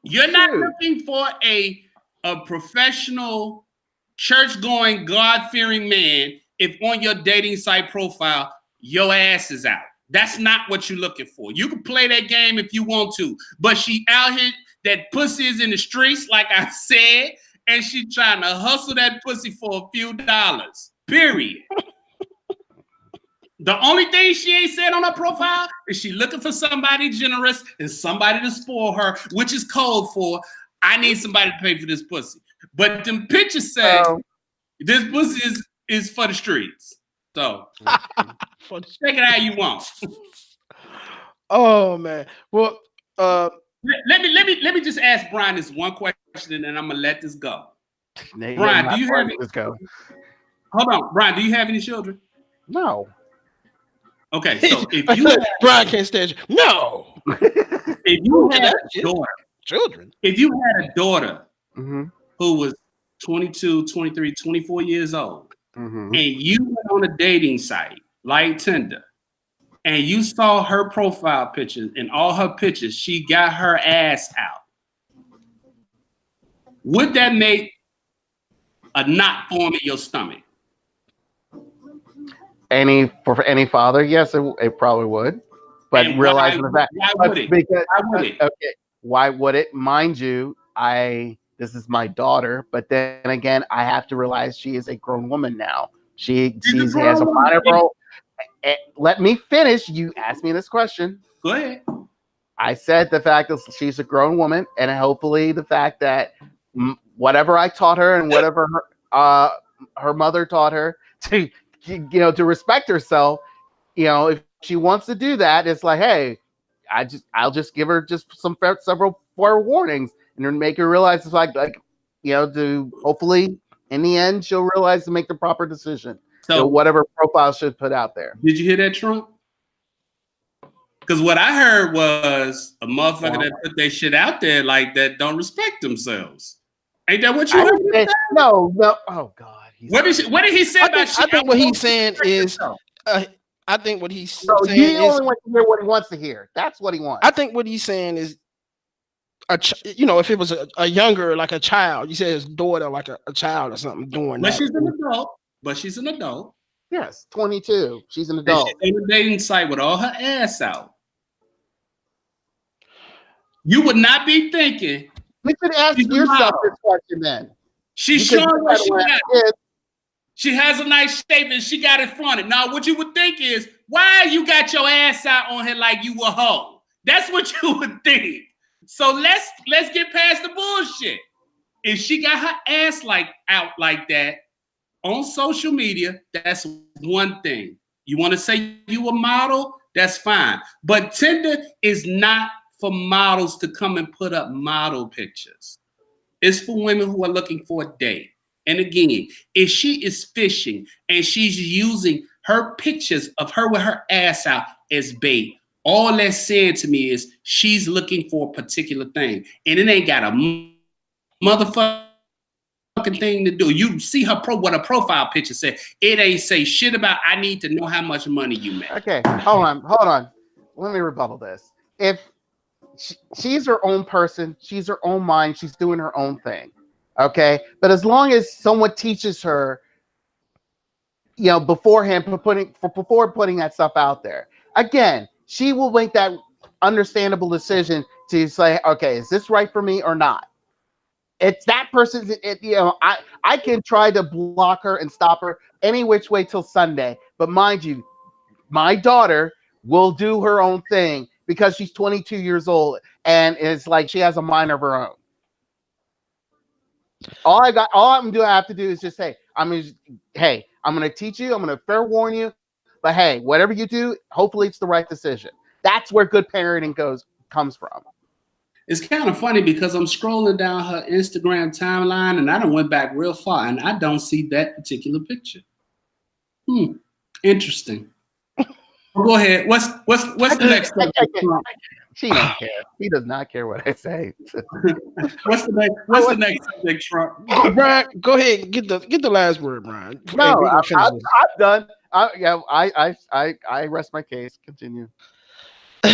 You're not looking for a professional church-going, God-fearing man if on your dating site profile your ass is out. That's not what you're looking for. You can play that game if you want to, but she out here, that pussy is in the streets, like I said, and she trying to hustle that pussy for a few dollars. Period. The only thing she ain't said on her profile is she looking for somebody generous and somebody to spoil her, which is code for I need somebody to pay for this pussy. But them pictures say this pussy is for the streets. So check it how you want. Oh man. Well, let me just ask Bryan this one question, and then I'm gonna let this go. Bryan, do you have any? Let's go. Hold on, Bryan. Do you have any children? No. Okay, so if you Bryan can't stand you. No. If you had a daughter, if you had a daughter who was 22, 23, 24 years old, and you went on a dating site like Tinder, and you saw her profile pictures and all her pictures, she got her ass out. Would that make a knot form in your stomach? For any father, yes, it probably would. but And realizing that. Why would it? Because, Why would it? okay, why would it? Mind you, this is my daughter, but then again, I have to realize she is a grown woman now. She has a minor role. Let me finish. You asked me this question. Go ahead. I said the fact that she's a grown woman, and hopefully the fact that whatever I taught her and whatever her mother taught her to to respect herself. If she wants to do that, it's like, hey, I'll just give her just several forewarnings and then make her realize it's like to hopefully in the end she'll realize to make the proper decision. So whatever profile should put out there. Did you hear that, Trump? Because what I heard was a motherfucker that put their shit out there like that don't respect themselves. Ain't that what you heard? No. Oh God. What did he say about shit? I think what he's saying is. I think what he's saying he only wants to hear what he wants to hear. That's what he wants. I think what he's saying is, if it was a younger, like a child, you said his daughter, like a child or something doing that. But she's an adult. Yes, 22. She's an adult. She's on a dating site with all her ass out. You would not be thinking. You should ask yourself this question then. She's showing what she got. She has a nice shape and she got it fronted. Now, what you would think is, why you got your ass out on her like you a hoe? That's what you would think. So let's get past the bullshit. If she got her ass out like that on social media, that's one thing. You want to say you a model? That's fine. But Tinder is not for models to come and put up model pictures. It's for women who are looking for a date. And again, if she is fishing and she's using her pictures of her with her ass out as bait, all that's saying to me is she's looking for a particular thing. And it ain't got a motherfucking thing to do. You see what a profile picture said. It ain't say shit about I need to know how much money you make. Okay, hold on. Let me rebuttal this. If she's her own person, she's her own mind, she's doing her own thing. Okay, but as long as someone teaches her, beforehand, before putting that stuff out there, again, she will make that understandable decision to say, okay, is this right for me or not? It's that person. I can try to block her and stop her any which way till Sunday, but mind you, my daughter will do her own thing because she's 22 years old and it's like she has a mind of her own. All I'm gonna have to do is just say, I'm gonna teach you, I'm gonna fair warn you, but hey, whatever you do, hopefully it's the right decision. That's where good parenting comes from. It's kind of funny because I'm scrolling down her Instagram timeline and I done went back real far and I don't see that particular picture. Interesting. Go ahead. What's the next subject? She don't care. He does not care what I say. What's the next subject, Trump? Bryan, go ahead. Get the last word, Bryan. No, I'm done. I rest my case. Continue. All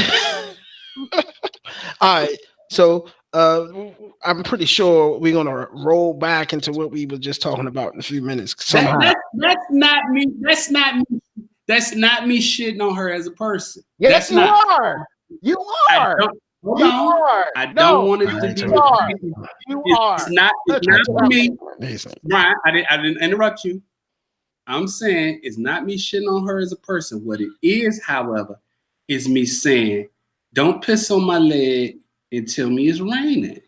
right. So I'm pretty sure we're gonna roll back into what we were just talking about in a few minutes. That's not me. That's not me shitting on her as a person. Yes, you are. You are. I don't want it to be. You are. It's not for me. Bryan, I didn't interrupt you. I'm saying it's not me shitting on her as a person. What it is, however, is me saying, don't piss on my leg and tell me it's raining.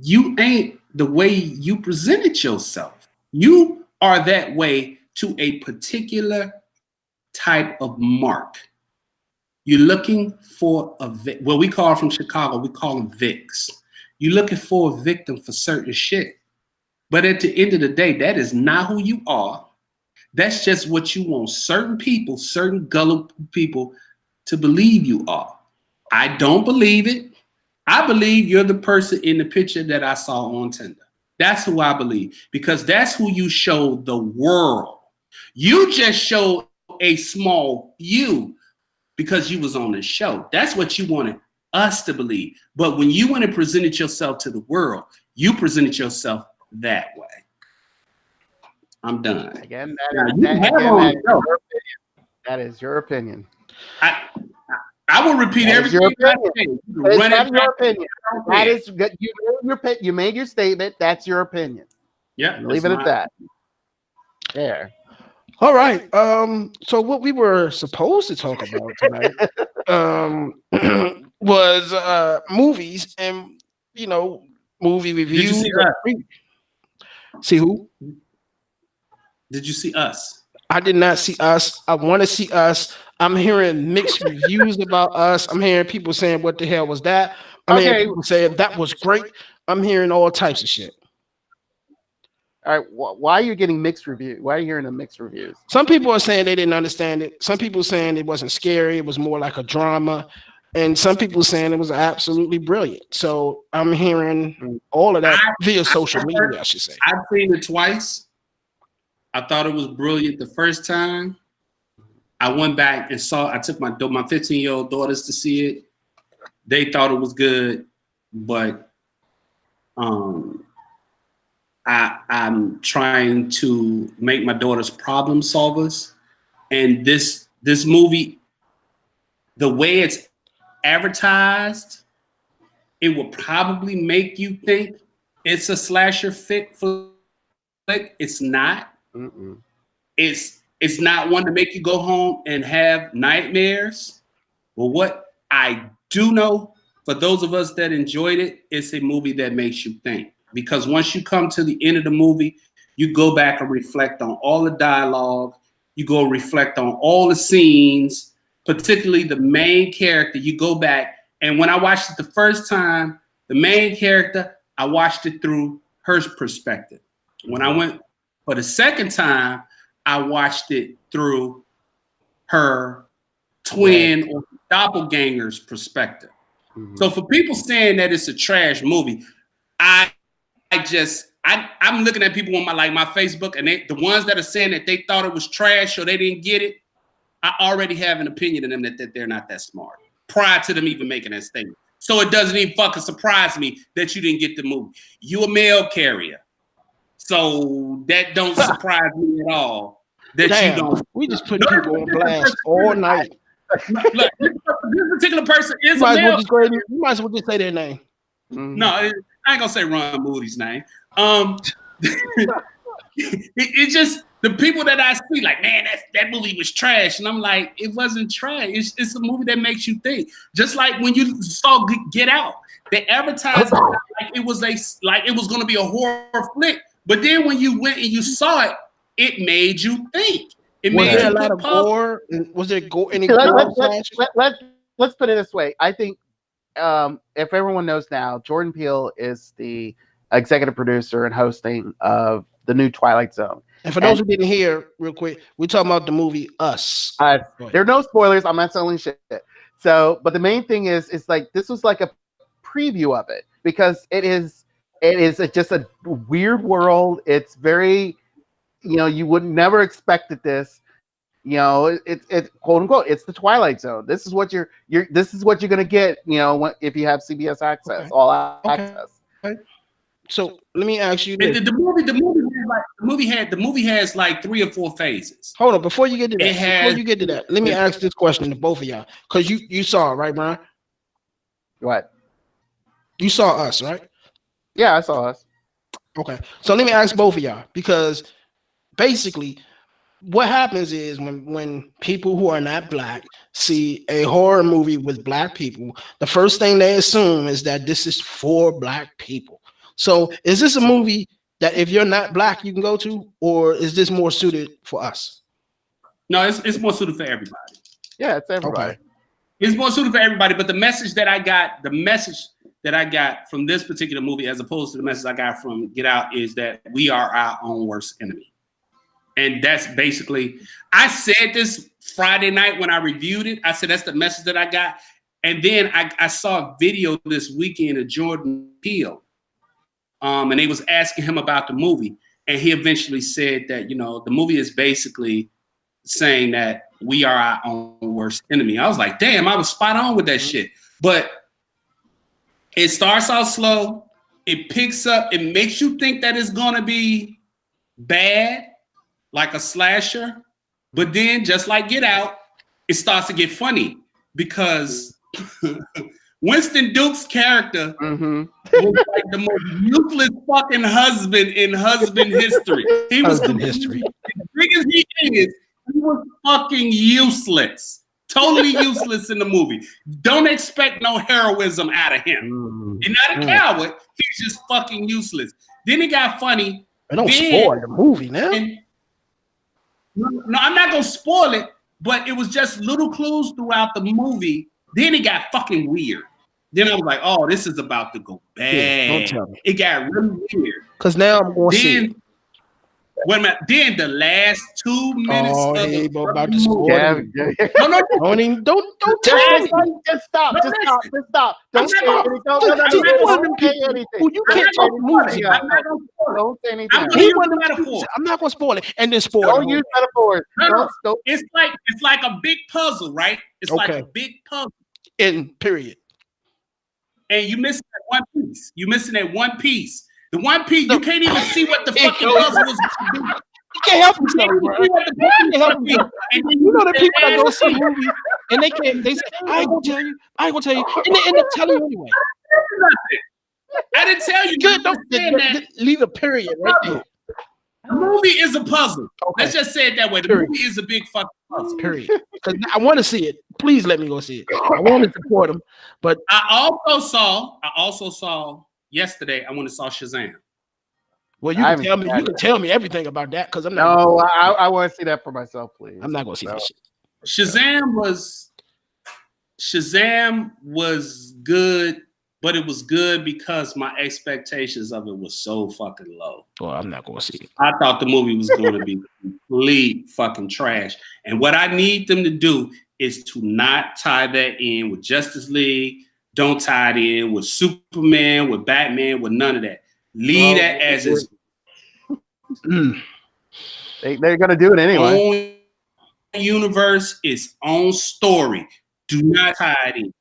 You ain't the way you presented yourself. You are that way to a particular type of mark. You're looking for we call from Chicago, we call them Vicks. You're looking for a victim for certain shit. But at the end of the day, that is not who you are. That's just what you want certain people, certain gullible people to believe you are. I don't believe it. I believe you're the person in the picture that I saw on Tinder. That's who I believe, because that's who you showed the world. You just showed a small you because you was on the show. That's what you wanted us to believe. But when you went and presented yourself to the world, you presented yourself that way. I'm done. Again, that is your opinion. I will repeat everything. Your opinion. It's not your opinion. That is you made your statement. That's your opinion. Yeah, leave it at that. There. All right. So what we were supposed to talk about tonight was movies and movie reviews. Did you see that? See who? Did you see Us? I did not see Us. I want to see Us. I'm hearing mixed reviews about Us. I'm hearing people saying, "What the hell was that?" I'm hearing people saying that was great. I'm hearing all types of shit. All right, why are you getting mixed reviews? Why are you hearing the mixed reviews? Some people are saying they didn't understand it. Some people saying it wasn't scary. It was more like a drama. And some people saying it was absolutely brilliant. So I'm hearing all of that via social media, I should say. I've seen it twice. I thought it was brilliant the first time. I went back and I took my 15-year-old daughters to see it. They thought it was good, but I'm trying to make my daughters problem solvers. And this movie, the way it's advertised, it will probably make you think it's a slasher flick. It's not. Mm-mm. It's not one to make you go home and have nightmares. But what I do know, for those of us that enjoyed it, it's a movie that makes you think. Because once you come to the end of the movie, you go back and reflect on all the dialogue. You go reflect on all the scenes, particularly the main character. You go back, and when I watched it the first time, the main character, I watched it through her perspective. When I went for the second time, I watched it through her twin or doppelganger's perspective. Mm-hmm. So for people saying that it's a trash movie, I'm looking at people on my Facebook, and the ones that are saying that they thought it was trash or they didn't get it, I already have an opinion of them that they're not that smart prior to them even making that statement. So it doesn't even fucking surprise me that you didn't get the movie. You a mail carrier. So that don't surprise me at all. That you don't. We just put people on blast all night. Look, this particular person is you might as well just say their name. No, I ain't gonna say Ron Moody's name. It just the people that I see like, man, that movie was trash, and I'm like, it wasn't trash. It's a movie that makes you think. Just like when you saw Get Out, they advertised like it was going to be a horror flick, but then when you went and you saw it, it made you think. It was made there you a lot of gore? Was there any gore? Let's put it this way. I think if everyone knows now, Jordan Peele is the executive producer and hosting of the new Twilight Zone. And for those who didn't hear, real quick, we're talking about the movie Us. There are no spoilers. I'm not selling shit. So, but the main thing is, it's like this was like a preview of it because it is just a weird world. It's very, you would never expected this. It's quote unquote, it's the Twilight Zone. This is what you're gonna get. If you have CBS access, all access. Okay. So let me ask you this. The movie has like 3 or 4 phases. Hold on, before you get to that, let me ask this question to both of y'all, because you saw it, right, Bryan? What? You saw Us, right? Yeah, I saw Us. Okay, so let me ask both of y'all, because basically what happens is when people who are not black see a horror movie with black people, the first thing they assume is that this is for black people. So is this a movie that if you're not black you can go to, or is this more suited for us? No, it's more suited for everybody. Yeah, it's everybody. Okay. It's more suited for everybody, but the message that I got from this particular movie, as opposed to the message I got from Get Out, is that we are our own worst enemy. And that's basically, I said this Friday night when I reviewed it. I said, that's the message that I got. And then I saw a video this weekend of Jordan Peele. And they was asking him about the movie. And he eventually said that, the movie is basically saying that we are our own worst enemy. I was like, damn, I was spot on with that shit. But it starts out slow. It picks up. It makes you think that it's going to be bad, like a slasher. But then, just like Get Out, it starts to get funny because Winston Duke's character was like the most useless fucking husband in husband history. He was Husband history. as big as he is, he was fucking useless. Totally useless in the movie. Don't expect no heroism out of him. He's not a coward. He's just fucking useless. Then it got funny. I don't spoil the movie now. No, I'm not gonna spoil it, but it was just little clues throughout the movie. Then it got fucking weird. Then I was like, oh, this is about to go bad. Yeah, don't tell me. It got really weird. Because now I'm going to see it. Wait a minute. Then the last 2 minutes of the about to spoil it. No. Don't tell me. Just stop. Don't say anything. Don't say anything. You can't talk movie. Don't say anything. I'm not going to spoil it. And then spoil it. Don't use metaphors. No. It's like a big puzzle, right? It's like a big puzzle. In period. And you missing that one piece. You missing that one piece. The one piece, you can't even see what the fucking puzzle was going to do. You can't help yourself, bro. You can't help yourself. And you know the people that go see movies and they can't. They say, "I ain't gonna tell you. I ain't gonna tell you," and they end up telling you anyway. I didn't tell you. Don't leave a period right there. The movie is a puzzle. Okay. Let's just say it that way. The movie is a big fucking puzzle. Period. Because I want to see it. Please let me go see it. I want to support them. But I also saw yesterday. I went and saw Shazam. Well, you can tell me. You can tell me everything about that because I'm not. No, I want to see that for myself, please. I'm not going to see that shit. Shazam was good, but it was good because my expectations of it was so fucking low. Well, I'm not going to see it. I thought the movie was going to be complete fucking trash. And what I need them to do is to not tie that in with Justice League. Don't tie it in with Superman, with Batman, with none of that. Leave that as is. They're going to do it anyway. Own universe, its own story. Do not tie it in.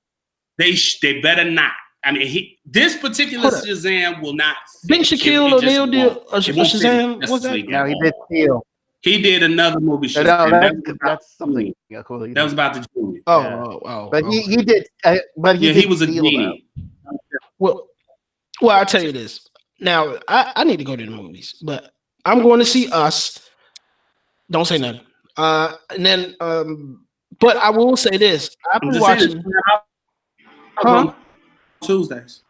They better not. I mean, this particular Shazam will not. Didn't Shaquille O'Neal do Shazam? What's that? No, he did Steel. He did another movie. No, that's something cool. That was about the genie. But he did. But he was a genie. Well, I'll tell you this. Now, I need to go to the movies, but I'm going to see Us. Don't say nothing. And then, but I will say this. I've been watching. Tuesdays.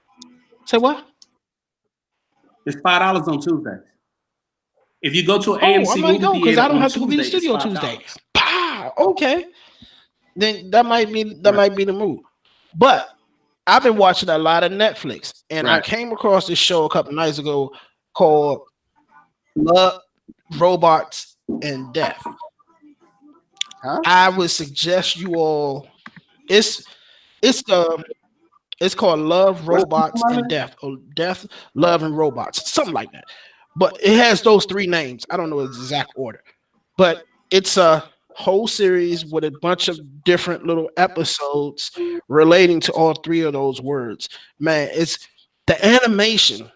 Say what? It's $5 on Tuesdays. If you go to an AMC I might go because I don't have to be in the studio $5. Tuesday. Okay. Then that might be the move. But I've been watching a lot of Netflix, and I came across this show a couple nights ago called Love, Robots, and Death. I would suggest you all. It's called Love, Robots, and Death, or Death, Love, and Robots, something like that. But it has those three names. I don't know the exact order, but it's a whole series with a bunch of different little episodes relating to all three of those words. Man, the animation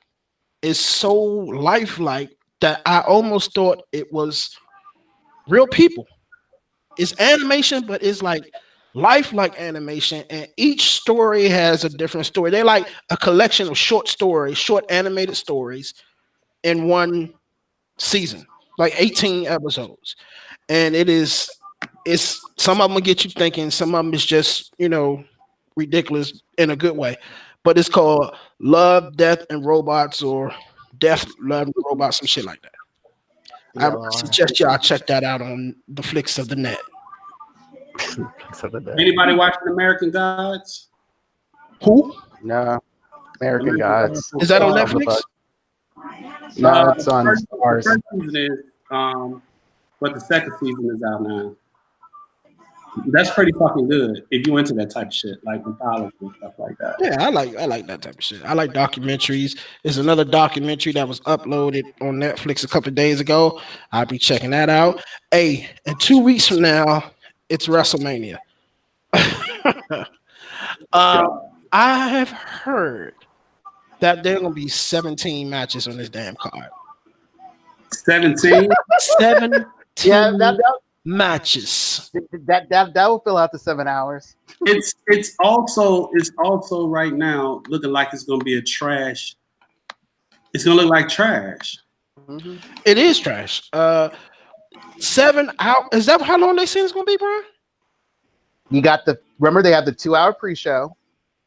is so lifelike that I almost thought it was real people. It's animation, but it's like lifelike animation, and each story has a different story. They're like a collection of short stories, short animated stories in one season, like 18 episodes. And it's some of them will get you thinking, some of them is just, ridiculous in a good way. But it's called Love, Death, and Robots, or Death, Love, and Robots, some shit like that. I suggest y'all check that out on the flicks of the net. Anybody watching American Gods? Who? No. American Gods. Is that on Netflix? No, it's on Stars. The first season is, but the second season is out now. That's pretty fucking good if you into that type of shit, like mythology and stuff like that. Yeah, I like that type of shit. I like documentaries. There's another documentary that was uploaded on Netflix a couple of days ago. I'll be checking that out. Hey, and 2 weeks from now, it's Wrestlemania. I have heard that there are going to be 17 matches on this damn card. 17? 17 matches. Yes. That will fill out the 7 hours. It's also right now looking like it's gonna be a trash. It's gonna look like trash. Mm-hmm. It is trash. 7 hours. Is that how long they say it's gonna be, Brian? You got remember they have the 2-hour pre-show,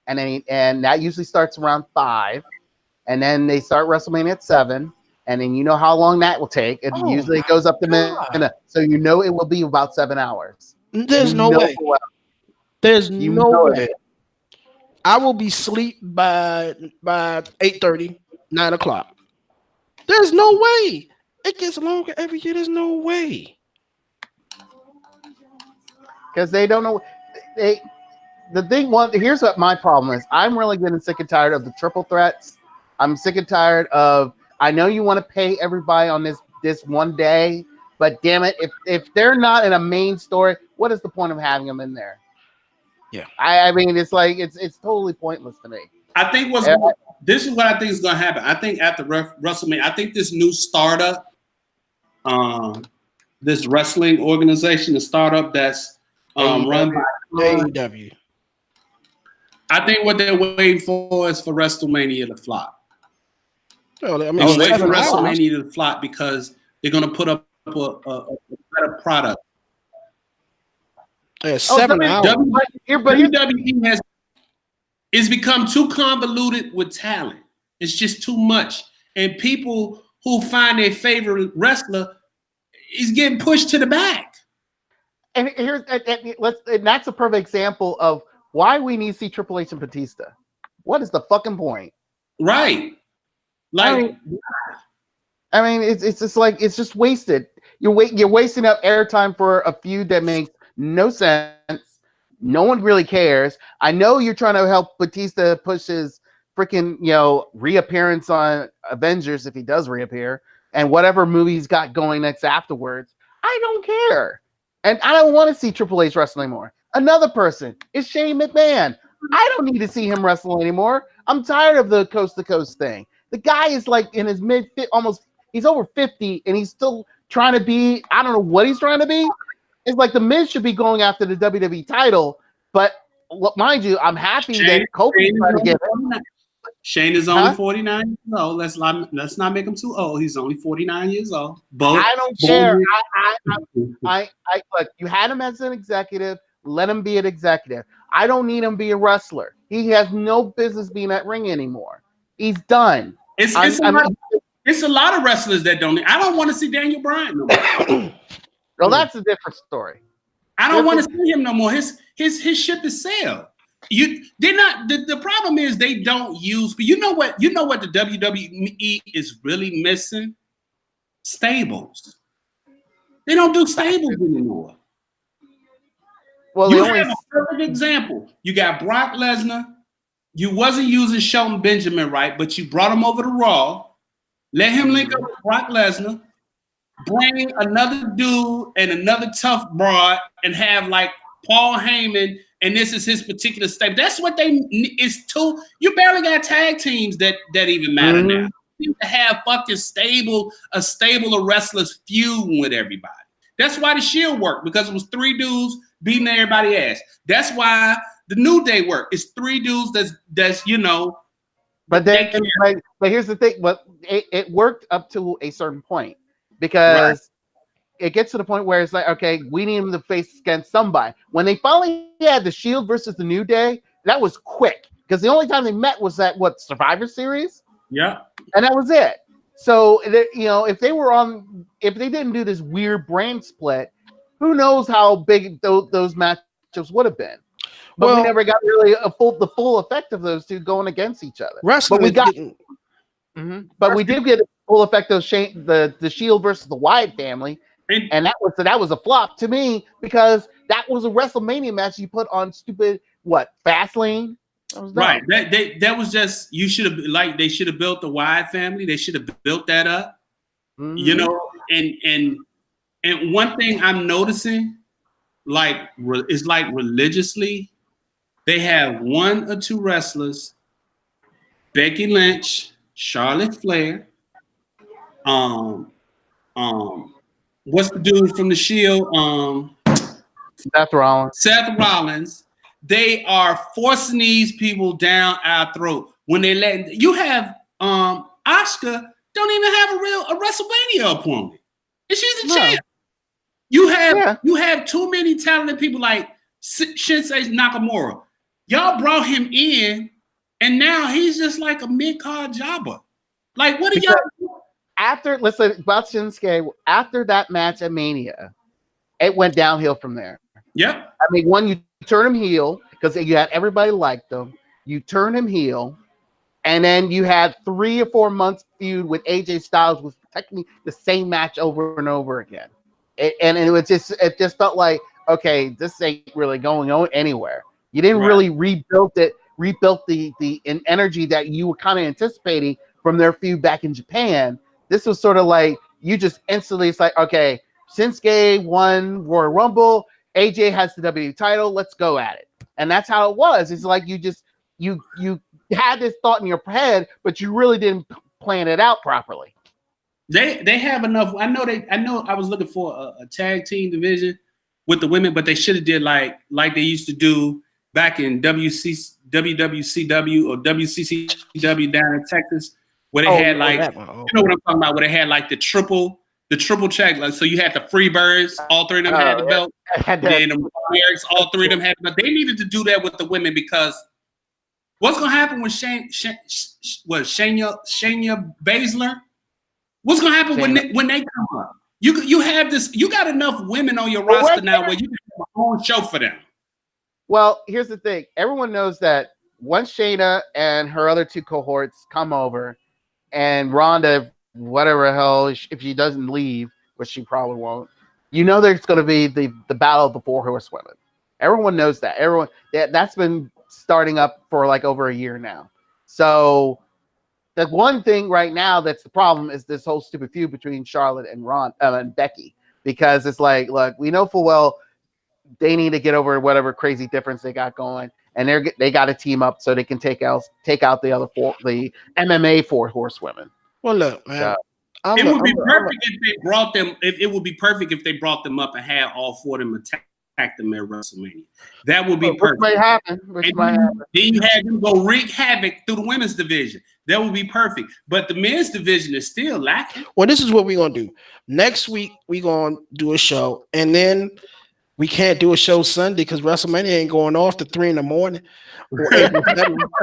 and that usually starts around 5, and then they start WrestleMania at 7, and then you know how long that will take. It usually goes up to minute, so you know it will be about 7 hours. There's no way. There's no way. I will be asleep by 8:30, 9 o'clock. There's no way. It gets longer every year. There's no way. Because they don't know. Here's what my problem is. I'm really getting sick and tired of the triple threats. I'm sick and tired of. I know you want to pay everybody on this one day, but damn it, if they're not in a main story, what is the point of having them in there? Yeah, I mean, it's like it's totally pointless to me. I think this is what I think is going to happen. I think after WrestleMania, I think this new startup, this wrestling organization, the startup that's run by AEW. I think what they're waiting for is for WrestleMania to flop. Well, I mean, they're waiting for WrestleMania to flop because they're going to put up a better product. Yeah, 7 hours. WWE has become too convoluted with talent. It's just too much. And people who find their favorite wrestler is getting pushed to the back. And that's a perfect example of why we need to see Triple H and Batista. What is the fucking point? Right. Like, I mean, it's just like it's just wasted. You're wasting up airtime for a feud that makes no sense. No one really cares. I know you're trying to help Batista push his freaking reappearance on Avengers if he does reappear, and whatever movie he's got going next afterwards. I don't care, and I don't want to see Triple H wrestle anymore. Another person is Shane McMahon. I don't need to see him wrestle anymore. I'm tired of the coast to coast thing. The guy is like in his he's over 50 and he's still trying to be, I don't know what he's trying to be. It's like the Miz should be going after the WWE title, but mind you, I'm happy that Kofi's trying to get him. Shane is only 49 years old. Let's not make him too old. He's only 49 years old. I don't care. I look, you had him as an executive. Let him be an executive. I don't need him to be a wrestler. He has no business being at ring anymore. He's done. It's a lot of wrestlers that don't. I don't want to see Daniel Bryan no more. Well, that's a different story. I don't want to see him no more. His ship is sailed. They're not. The problem is they don't use. But you know what the WWE is really missing? Stables. They don't do stables anymore. Well, you have a perfect example. You got Brock Lesnar. You wasn't using Shelton Benjamin right, but you brought him over to Raw. Let him link up with Brock Lesnar. Bring another dude and another tough broad and have like Paul Heyman, and this is his particular stable. That's what it's too. You barely got tag teams that even matter now. You need to have fucking a stable of wrestlers feuding with everybody. That's why the Shield worked, because it was 3 dudes beating everybody's ass. That's why the New Day worked. It's 3 dudes that's But here's the thing. But it worked up to a certain point, because it gets to the point where it's like, okay, we need him to face against somebody. When they finally had the Shield versus the New Day, that was quick, because the only time they met was at Survivor Series. Yeah, and that was it. So if they didn't do this weird brand split, who knows how big those matchups would have been. But we never got really the full effect of those two going against each other. Wrestling, but we did get a full effect of the Shield versus the Wyatt family, and that was a flop to me, because that was a WrestleMania match you put on stupid Fastlane. Right. That was just, they should have built the Wyatt family. They should have built that up. And one thing I'm noticing, is religiously, they have 1 or 2 wrestlers, Becky Lynch, Charlotte Flair, what's the dude from the Shield? Seth Rollins, they are forcing these people down our throat when they let you have Asuka don't even have a WrestleMania opponent, and she's a champ. You have too many talented people like Shinsuke Nakamura. Y'all brought him in, and now he's just like a mid-card jobber. Like, what are y'all? Listen about Shinsuke. After that match at Mania, it went downhill from there. Yep. I mean, you turn him heel because you had everybody liked him. You turn him heel, and then you had 3 or 4 months feud with AJ Styles, was technically the same match over and over again. It just felt like, okay, this ain't really going on anywhere. You didn't really rebuild the energy that you were kind of anticipating from their feud back in Japan. This was sort of like you just instantly, it's like, okay, Shinsuke won Royal Rumble, AJ has the WWE title, let's go at it. And that's how it was. It's like you had this thought in your head, but you really didn't plan it out properly. They have enough. I know I was looking for a tag team division with the women, but they should have did like they used to do back in WWCW or WCCW down in Texas, where they had like, you know what I'm talking about, where they had like the triple check. Like, so you had the Freebirds, all 3 of them had the belt. Then the Warriors, all 3 of them had the belt. They needed to do that with the women because what's gonna happen with Shayna Baszler? What's gonna happen when they come up? You have this. You got enough women on your roster now where you can have a own show for them. Well, here's the thing. Everyone knows that once Shayna and her other 2 cohorts come over, and Ronda, whatever the hell, if she doesn't leave, which she probably won't, you know there's going to be the battle of the 4 horsewomen. Everyone knows that. That's been starting up for like over a year now. So the one thing right now that's the problem is this whole stupid feud between Charlotte and and Becky, because it's like, look, we know full well they need to get over whatever crazy difference they got going, and they got to team up so they can take out the other 4, the MMA 4 horsewomen. Well, look, man, it would be perfect if they brought them. It would be perfect if they brought them up and had all 4 of them attack them at WrestleMania. That would be perfect. Which might happen. Then you had them go wreak havoc through the women's division. That would be perfect. But the men's division is still lacking. Well, this is what we're gonna do. Next week we're gonna do a show, and then we can't do a show Sunday because WrestleMania ain't going off to 3 a.m.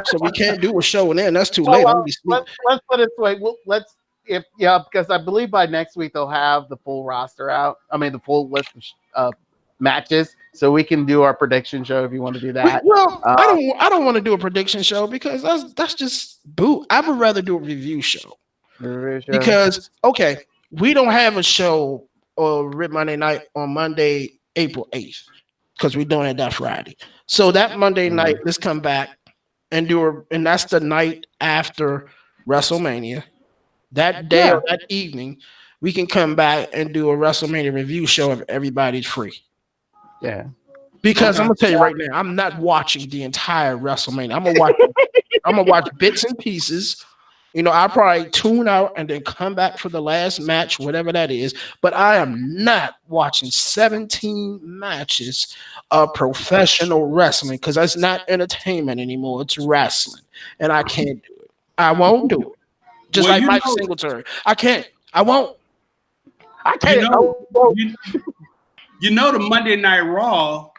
So we can't do a show, and then that's too late. Let's put it this way. Because I believe by next week they'll have the full roster out. I mean, the full list of matches, so we can do our prediction show if you want to do that. Well, I don't want to do a prediction show because that's just boo. I would rather do a review show. Because we don't have a show or Rip Monday Night on Monday, April 8th, because we're doing it that Friday. So that Monday night, let's come back and and that's the night after WrestleMania. That day or that evening, we can come back and do a WrestleMania review show if everybody's free. Yeah. Because I'm gonna tell you right now, I'm not watching the entire WrestleMania. I'm gonna watch bits and pieces. You know, I'll probably tune out and then come back for the last match, whatever that is. But I am not watching 17 matches of professional wrestling because that's not entertainment anymore. It's wrestling. And I can't do it. I won't do it. Just like Mike Singletary. I can't. I won't. I can't. You know the Monday Night Raw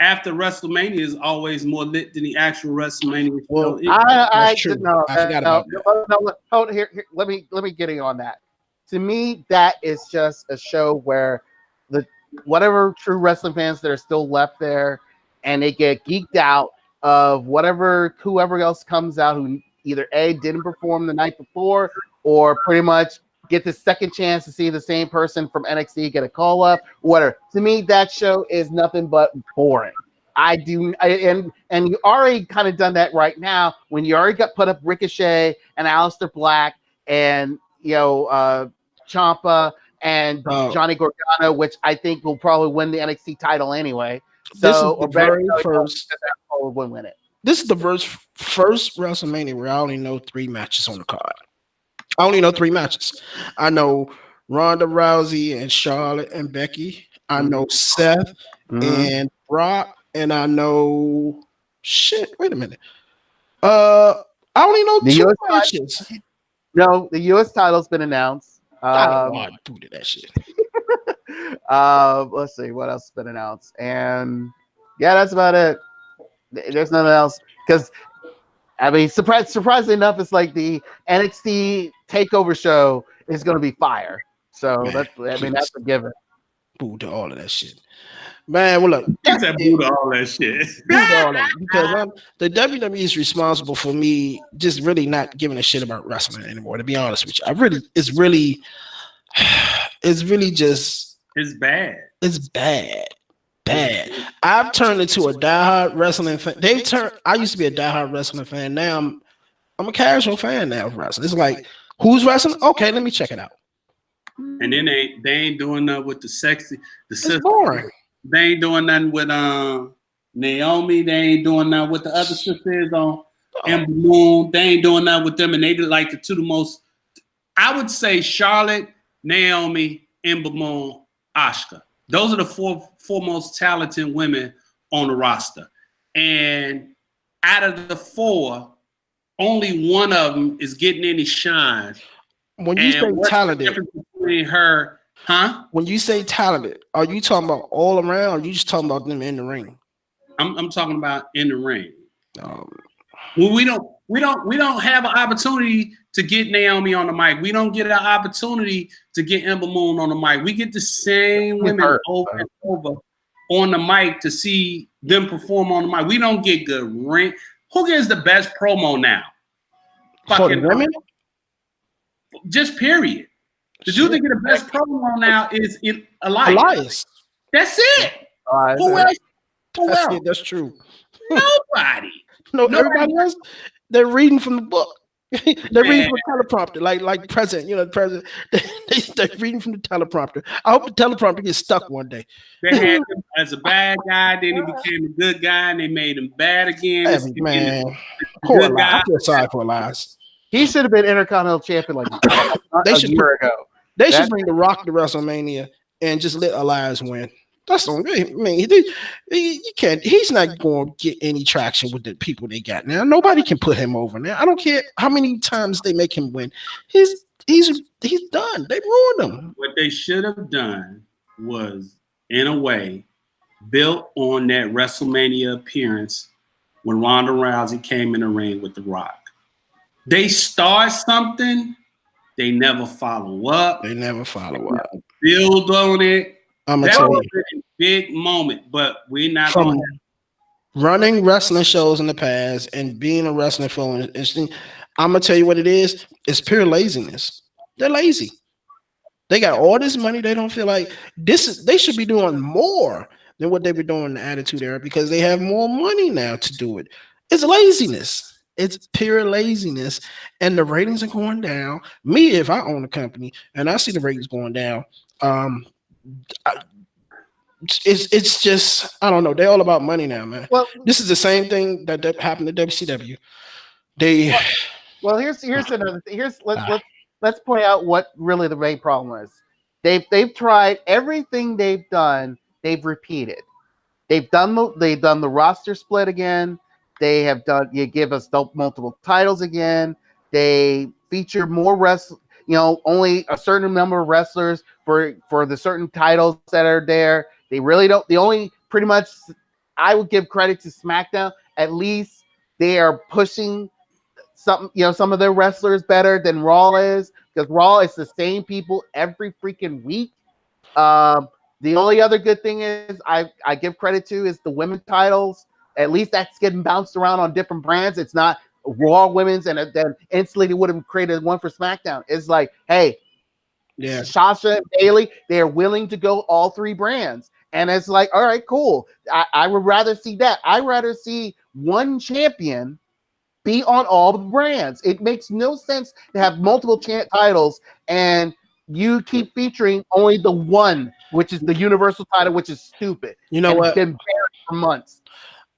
after WrestleMania is always more lit than the actual WrestleMania. Well, I forgot about that. Hold here. Let me get in on that. To me, that is just a show where whatever true wrestling fans that are still left there, and they get geeked out of whoever else comes out who either A, didn't perform the night before, or pretty much get the second chance to see the same person from NXT get a call up, whatever. To me, that show is nothing but boring. And you already kind of done that right now when you already got put up Ricochet and Aleister Black and Ciampa and Johnny Gargano, which I think will probably win the NXT title anyway. So win it. This is the first WrestleMania where I only know 3 matches on the card. I only know 3 matches. I know Ronda Rousey and Charlotte and Becky. I know Seth and Brock, and I know shit. Wait a minute. I only know The 2 US matches. No, the U.S. title's been announced. I don't want to do that shit. Let's see what else has been announced, and yeah, that's about it. There's nothing else because I mean, surprisingly enough, it's like the NXT Takeover show is going to be fire. So Man, that's a given. Boo to all of that shit. Man, well, look, He said boo to all that shit. boo to all that because the WWE is responsible for me just really not giving a shit about wrestling anymore. To be honest with you, it's really just It's bad. It's bad. I've turned into a diehard wrestling fan. I used to be a diehard wrestling fan. Now I'm a casual fan now of wrestling. It's like, who's wrestling? Okay, let me check it out. And then they ain't doing nothing with the It's boring. They ain't doing nothing with Naomi. They ain't doing nothing with the other sisters on Ember Moon. They ain't doing nothing with them, and they did like the most. I would say Charlotte, Naomi, Ember Moon, Asuka. Those are the four most talented women on the roster. And out of the 4, only one of them is getting any shine. When you say talented, between her, when you say talented, are you talking about all around, or are you just talking about them in the ring? I'm talking about in the ring. Well, we don't have an opportunity to get Naomi on the mic. We don't get an opportunity to get Ember Moon on the mic. We get the same women over and over on the mic to see them perform on the mic. We don't get good ring. Who gets the best promo now? For the women? Just period. The dude that get the best promo now is Elias. That's it. Who else? That's true. Nobody. Everybody else, they're reading from the book. They're reading from the teleprompter, like the president. You know, the president. They're reading from the teleprompter. I hope the teleprompter gets stuck one day. They had him as a bad guy, then he became a good guy, and they made him bad again. Man, poor Elias. I feel sorry for Elias. He should have been Intercontinental Champion like a year ago. They should bring The Rock to WrestleMania and just let Elias win. That's the I mean, you can't. He's not going to get any traction with the people they got now. Nobody can put him over now. I don't care how many times they make him win. He's done. They ruined him. What they should have done was, in a way, built on that WrestleMania appearance when Ronda Rousey came in the ring with The Rock. They start something, they never follow up. Build on it. I'm gonna tell you, a big moment, but we're not from running wrestling shows in the past and being a wrestling fan. I'm gonna tell you what it is. It's pure laziness. They're lazy. They got all this money. They don't feel like this. They should be doing more than what they were doing in the Attitude Era because they have more money now to do it. It's laziness. It's pure laziness, and the ratings are going down. Me, if I own a company and I see the ratings going down, it's just, I don't know. They're all about money now, man. Well, this is the same thing that happened to WCW. Here's another thing. Let's point out what really the main problem is. They've tried everything they've done. They've repeated. They've done the roster split again. They have done. You give us multiple titles again. They feature more wrestlers. Only a certain number of wrestlers for the certain titles that are there. They really don't. The only pretty much, I would give credit to SmackDown. At least they are pushing some of their wrestlers better than Raw is, because Raw is the same people every freaking week. The only other good thing is I give credit to is the women's titles. At least that's getting bounced around on different brands. It's not Raw women's and then instantly they would have created one for SmackDown. It's like, hey, yeah, Sasha and Bayley, they're willing to go all 3 brands. And it's like, all right, cool. I would rather see that. I'd rather see one champion be on all the brands. It makes no sense to have multiple titles and you keep featuring only the one, which is the Universal title, which is stupid. You know what? It's been buried for months.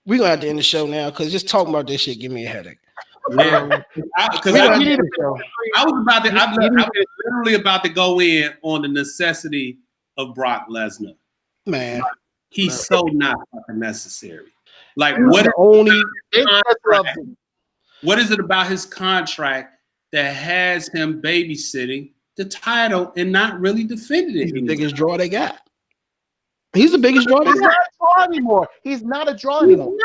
We're going to have to end the show now because just talking about this shit give me a headache. Yeah. I was literally about to go in on the necessity of Brock Lesnar. Man, He's so not fucking necessary. Like, what is it about his contract that has him babysitting the title and not really defending it? He's the biggest draw they got. He's the biggest draw they got. He's not a draw anymore. He's not a draw anymore.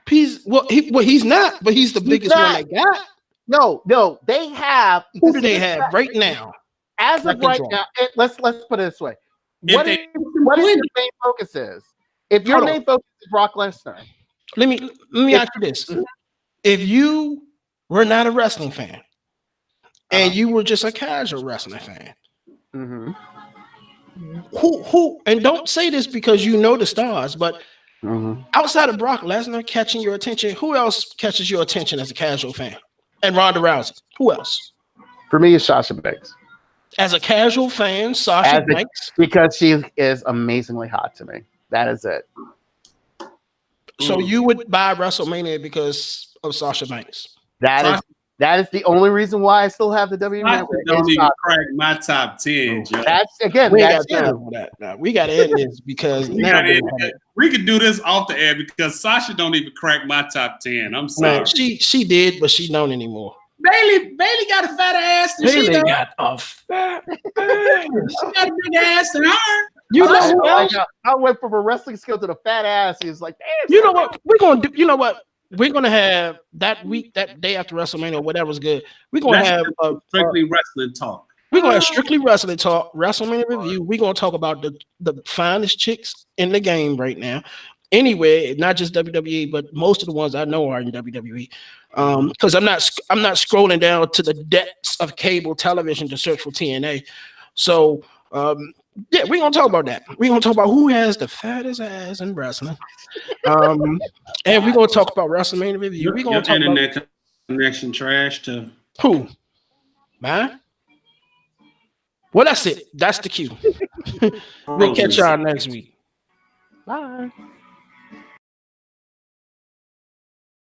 He's not, but he's the biggest one they got. No, they have. Who do they have right now? As of right now, let's put it this way. What is your main focus is? If your main focus is Brock Lesnar. Let me ask you this. If you were not a wrestling fan and you were just a casual wrestling fan, who and don't say this because you know the stars, but outside of Brock Lesnar catching your attention, who else catches your attention as a casual fan? And Ronda Rousey. Who else? For me, it's Sasha Banks. As a casual fan, Sasha Banks. Because she is amazingly hot to me. That is it. So you would buy WrestleMania because of Sasha Banks. That is the only reason why I still have the WWE Network. Don't even crack my top 10, Joe. We got to end this because we could do this off the air because Sasha don't even crack my top 10. I'm sorry. Man, she did, but she don't anymore. Bailey got a fat ass. Bailey got a fat ass. She got a big ass than her. You know what? I went from a wrestling skill to the fat ass. He's like, damn. You know what? We're gonna do. You know what? We're gonna have that week, that day after WrestleMania, whatever's good. We're gonna have strictly wrestling talk. We're gonna have strictly wrestling talk, WrestleMania review. We're gonna talk about the finest chicks in the game right now. Anyway, not just WWE, but most of the ones I know are in WWE. Because I'm not scrolling down to the depths of cable television to search for TNA. So yeah, we're gonna talk about that. We're gonna talk about who has the fattest ass in wrestling. And we're gonna talk about WrestleMania review. We're gonna talk internet about connection trash to who? Man. Well, that's it. That's the cue. We'll catch y'all next week. Bye.